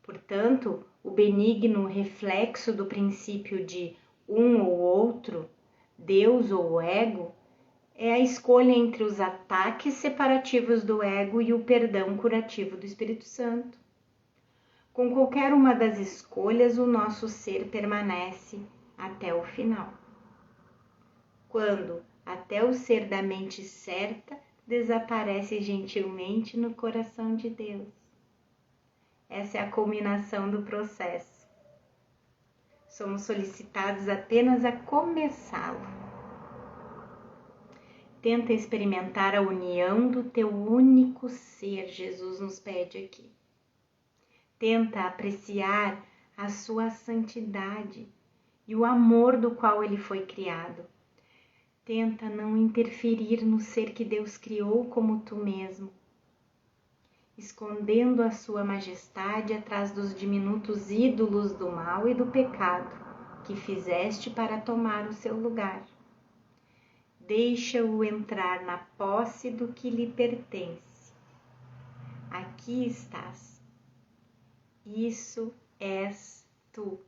Portanto, o benigno reflexo do princípio de um ou outro, Deus ou o ego, é a escolha entre os ataques separativos do ego e o perdão curativo do Espírito Santo. Com qualquer uma das escolhas, o nosso ser permanece até o final. quando até o ser da mente certa desaparece gentilmente no coração de Deus. Essa é a culminação do processo. Somos solicitados apenas a começá-lo. Tenta experimentar a união do teu único ser, Jesus nos pede aqui. Tenta apreciar a sua santidade e o amor do qual ele foi criado. Tenta não interferir no ser que Deus criou como tu mesmo, escondendo a sua majestade atrás dos diminutos ídolos do mal e do pecado que fizeste para tomar o seu lugar. Deixa-o entrar na posse do que lhe pertence. Aqui estás. Isso és tu.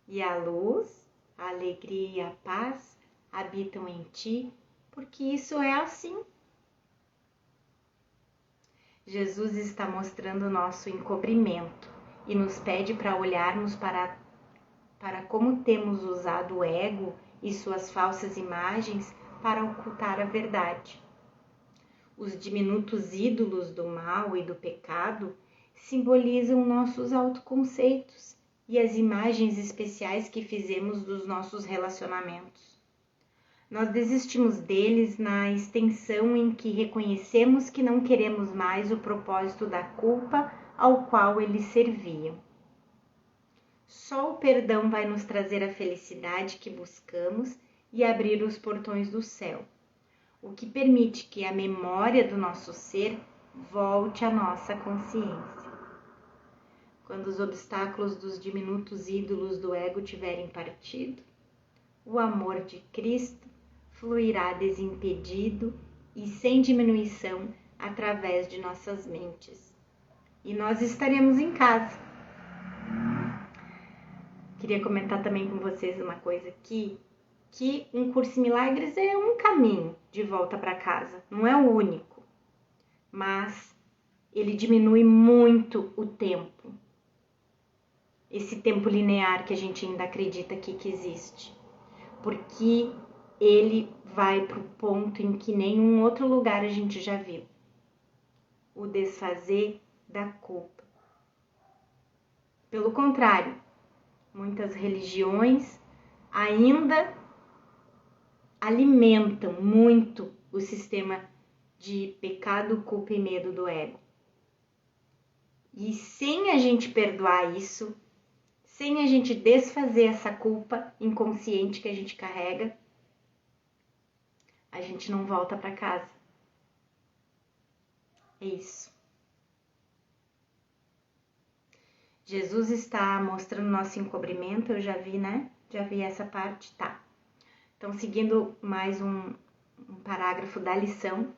E a luz, a alegria e a paz habitam em ti, porque isso é assim. Jesus está mostrando o nosso encobrimento e nos pede para olharmos para como temos usado o ego e suas falsas imagens para ocultar a verdade. Os diminutos ídolos do mal e do pecado simbolizam nossos autoconceitos e as imagens especiais que fizemos dos nossos relacionamentos. Nós desistimos deles na extensão em que reconhecemos que não queremos mais o propósito da culpa ao qual eles serviam. Só o perdão vai nos trazer a felicidade que buscamos e abrir os portões do céu, o que permite que a memória do nosso ser volte à nossa consciência. Quando os obstáculos dos diminutos ídolos do ego tiverem partido, o amor de Cristo fluirá desimpedido e sem diminuição através de nossas mentes. E nós estaremos em casa. Queria comentar também com vocês uma coisa aqui, que um curso em milagres é um caminho de volta para casa, não é o único, mas ele diminui muito o tempo, esse tempo linear que a gente ainda acredita aqui que existe, porque ele vai para o ponto em que nenhum outro lugar a gente já viu, o desfazer da culpa. Pelo contrário, muitas religiões ainda alimentam muito o sistema de pecado, culpa e medo do ego. E sem a gente perdoar isso, sem a gente desfazer essa culpa inconsciente que a gente carrega, a gente não volta para casa. É isso. Jesus está mostrando nosso encobrimento, eu já vi, né? Já vi essa parte, tá. Então, seguindo mais um parágrafo da lição,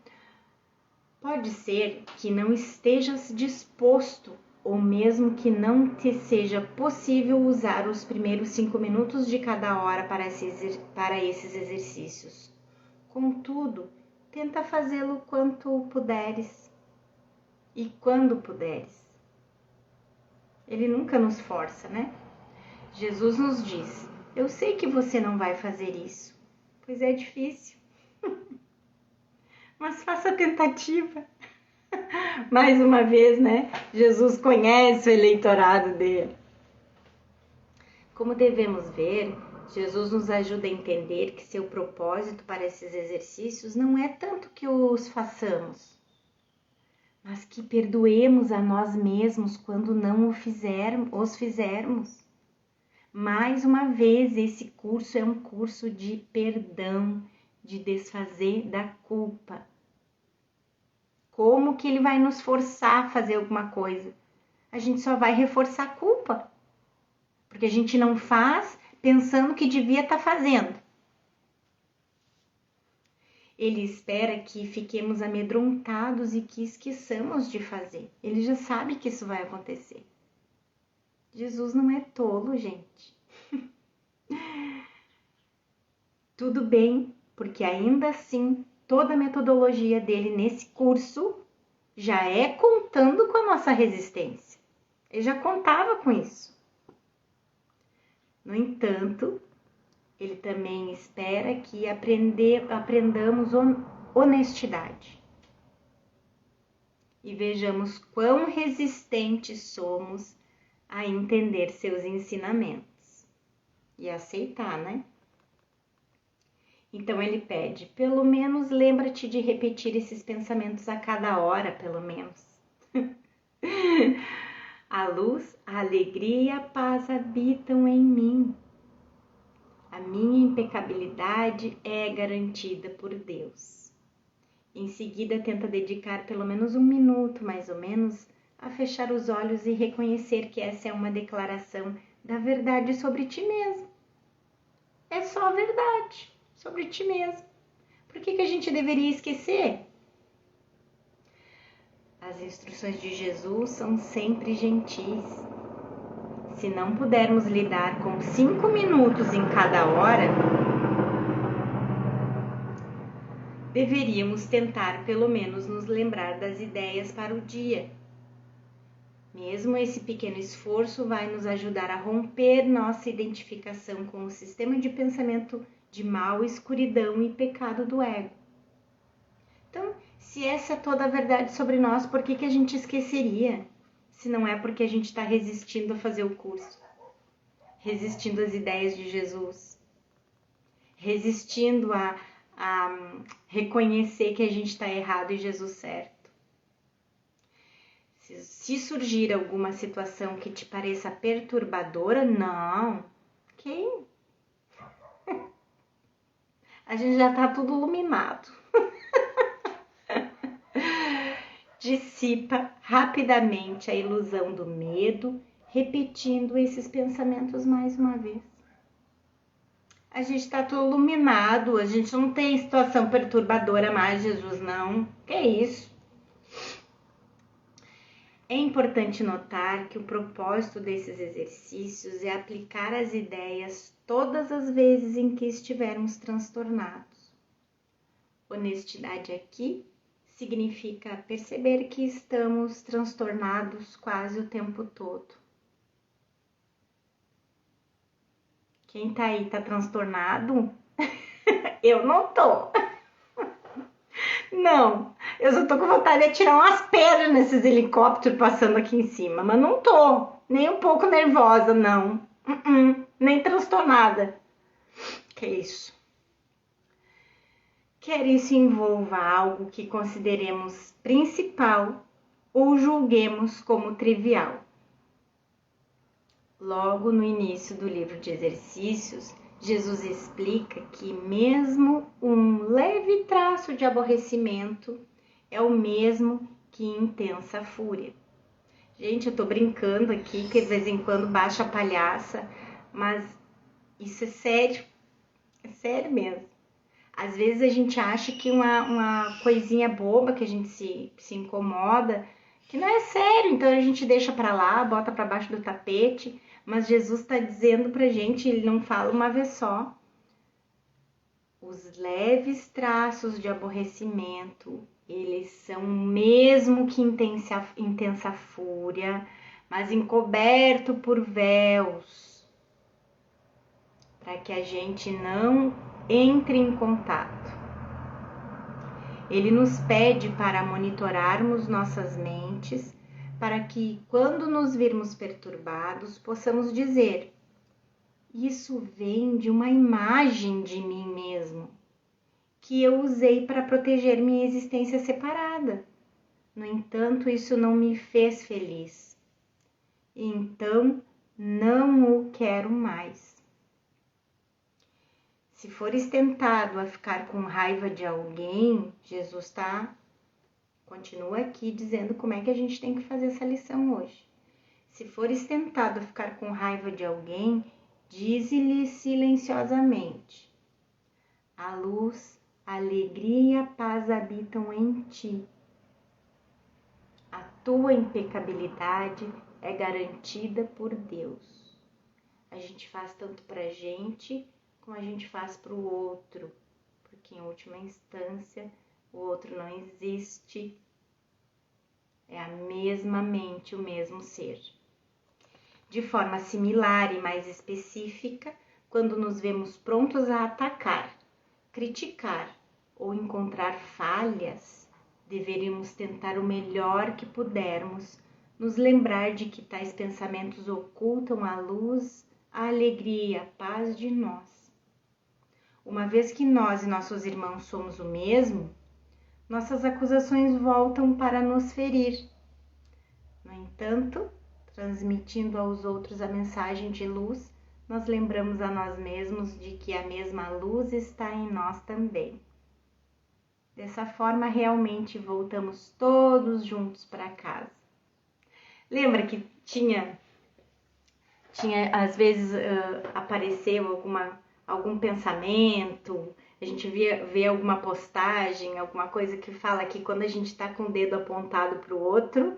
pode ser que não estejas disposto ou mesmo que não te seja possível usar os primeiros 5 minutos de cada hora para esses exercícios. Contudo, tenta fazê-lo quanto puderes e quando puderes. Ele nunca nos força, né? Jesus nos diz: eu sei que você não vai fazer isso, pois é difícil. Mas faça a tentativa. Mais uma vez, né? Jesus conhece o eleitorado dele. Como devemos ver, Jesus nos ajuda a entender que seu propósito para esses exercícios não é tanto que os façamos, mas que perdoemos a nós mesmos quando não os fizermos. Mais uma vez, esse curso é um curso de perdão, de desfazer da culpa. Como que ele vai nos forçar a fazer alguma coisa? A gente só vai reforçar a culpa, porque a gente não faz pensando que devia estar fazendo. Ele espera que fiquemos amedrontados e que esqueçamos de fazer. Ele já sabe que isso vai acontecer. Jesus não é tolo, gente. Tudo bem, porque ainda assim, toda a metodologia dele nesse curso já é contando com a nossa resistência. Ele já contava com isso. No entanto, Ele também espera que aprendamos honestidade e vejamos quão resistentes somos a entender seus ensinamentos e aceitar, né? Então ele pede, pelo menos lembra-te de repetir esses pensamentos a cada hora, pelo menos. A luz, a alegria e a paz habitam em mim. A minha impecabilidade é garantida por Deus. Em seguida, tenta dedicar pelo menos 1 minuto, mais ou menos, a fechar os olhos e reconhecer que essa é uma declaração da verdade sobre ti mesmo. É só a verdade sobre ti mesmo. Por que a gente deveria esquecer? As instruções de Jesus são sempre gentis. Se não pudermos lidar com 5 minutos em cada hora, deveríamos tentar pelo menos nos lembrar das ideias para o dia. Mesmo esse pequeno esforço vai nos ajudar a romper nossa identificação com o sistema de pensamento de mal, escuridão e pecado do ego. Então, se essa é toda a verdade sobre nós, por que a gente esqueceria? Se não é porque a gente está resistindo a fazer o curso, resistindo às ideias de Jesus, resistindo a reconhecer que a gente está errado e Jesus certo. Se surgir alguma situação que te pareça perturbadora, não. Quem? A gente já está tudo iluminado. Dissipa rapidamente a ilusão do medo, repetindo esses pensamentos mais uma vez. A gente está tudo iluminado, a gente não tem situação perturbadora mais, Jesus, não. Que isso? É importante notar que o propósito desses exercícios é aplicar as ideias todas as vezes em que estivermos transtornados. Honestidade aqui significa perceber que estamos transtornados quase o tempo todo. Quem tá aí tá transtornado? Eu não tô. Não, eu só tô com vontade de tirar umas pedras nesses helicópteros passando aqui em cima, mas não tô nem um pouco nervosa, não. Nem transtornada. Que isso? Quer isso envolva algo que consideremos principal ou julguemos como trivial. Logo no início do livro de exercícios, Jesus explica que mesmo um leve traço de aborrecimento é o mesmo que intensa fúria. Gente, eu tô brincando aqui, que de vez em quando baixa a palhaça, mas isso é sério mesmo. Às vezes a gente acha que uma coisinha boba que a gente se incomoda, que não é sério, então a gente deixa pra lá, bota pra baixo do tapete, mas Jesus está dizendo pra gente, ele não fala uma vez só. Os leves traços de aborrecimento, eles são mesmo que intensa fúria, mas encoberto por véus, para que a gente não entre em contato. Ele nos pede para monitorarmos nossas mentes, para que, quando nos virmos perturbados, possamos dizer: isso vem de uma imagem de mim mesmo, que eu usei para proteger minha existência separada. No entanto, isso não me fez feliz. Então, não o quero mais. Se fores tentado a ficar com raiva de alguém, Jesus continua aqui dizendo como é que a gente tem que fazer essa lição hoje. Se fores tentado a ficar com raiva de alguém, dize-lhe silenciosamente: a luz, a alegria e a paz habitam em ti. A tua impecabilidade é garantida por Deus. A gente faz tanto pra gente como a gente faz pro outro, porque em última instância o outro não existe. É a mesma mente, o mesmo ser. De forma similar e mais específica, quando nos vemos prontos a atacar, criticar ou encontrar falhas, deveríamos tentar o melhor que pudermos, nos lembrar de que tais pensamentos ocultam a luz, a alegria e a paz de nós. Uma vez que nós e nossos irmãos somos o mesmo, nossas acusações voltam para nos ferir. No entanto, transmitindo aos outros a mensagem de luz, nós lembramos a nós mesmos de que a mesma luz está em nós também. Dessa forma, realmente voltamos todos juntos para casa. Lembra que tinha às vezes apareceu algum pensamento, a gente vê alguma postagem, alguma coisa que fala que quando a gente está com o dedo apontado para o outro,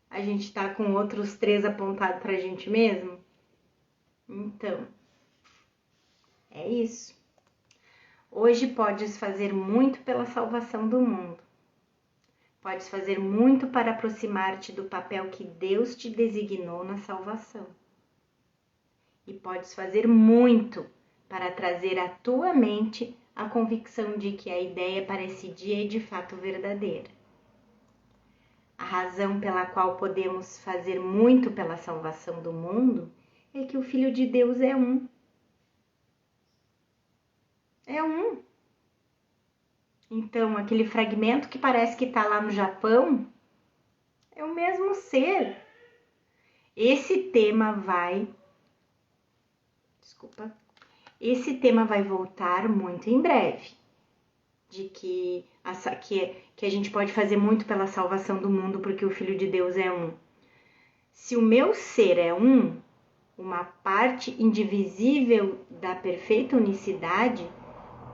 a gente está com outros 3 apontados para a gente mesmo? Então, é isso. Hoje podes fazer muito pela salvação do mundo. Podes fazer muito para aproximar-te do papel que Deus te designou na salvação. E podes fazer muito para trazer à tua mente a convicção de que a ideia para esse dia é de fato verdadeira. A razão pela qual podemos fazer muito pela salvação do mundo é que o Filho de Deus é um. É um. Então, aquele fragmento que parece que está lá no Japão é o mesmo ser. Esse tema vai voltar muito em breve, de que a gente pode fazer muito pela salvação do mundo porque o Filho de Deus é um. Se o meu ser é um, uma parte indivisível da perfeita unicidade,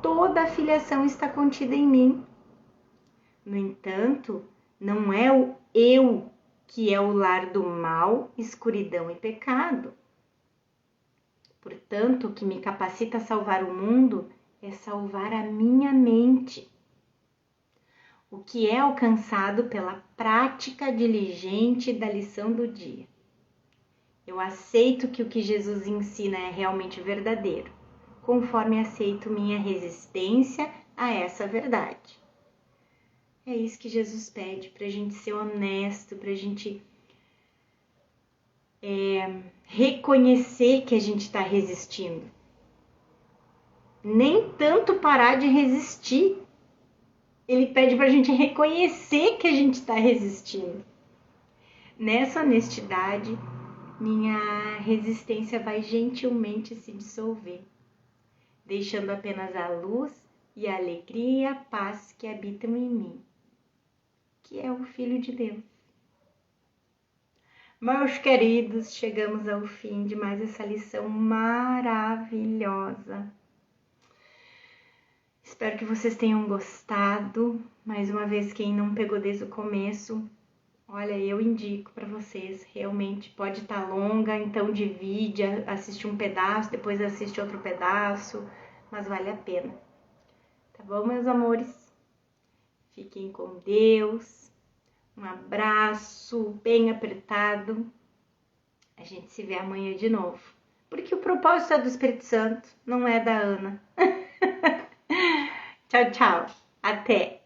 toda a filiação está contida em mim. No entanto, não é o eu que é o lar do mal, escuridão e pecado. Portanto, o que me capacita a salvar o mundo é salvar a minha mente. O que é alcançado pela prática diligente da lição do dia. Eu aceito que o que Jesus ensina é realmente verdadeiro, conforme aceito minha resistência a essa verdade. É isso que Jesus pede, para a gente ser honesto, para a gente reconhecer que a gente está resistindo. Nem tanto parar de resistir. Ele pede para a gente reconhecer que a gente está resistindo. Nessa honestidade, minha resistência vai gentilmente se dissolver, deixando apenas a luz e a alegria e a paz que habitam em mim, que é o Filho de Deus. Meus queridos, chegamos ao fim de mais essa lição maravilhosa. Espero que vocês tenham gostado. Mais uma vez, quem não pegou desde o começo, olha, eu indico para vocês. Realmente pode estar longa, então divide, assiste um pedaço, depois assiste outro pedaço, mas vale a pena. Tá bom, meus amores? Fiquem com Deus. Um abraço bem apertado. A gente se vê amanhã de novo. Porque o propósito é do Espírito Santo, não é da Ana. Tchau, tchau. Até!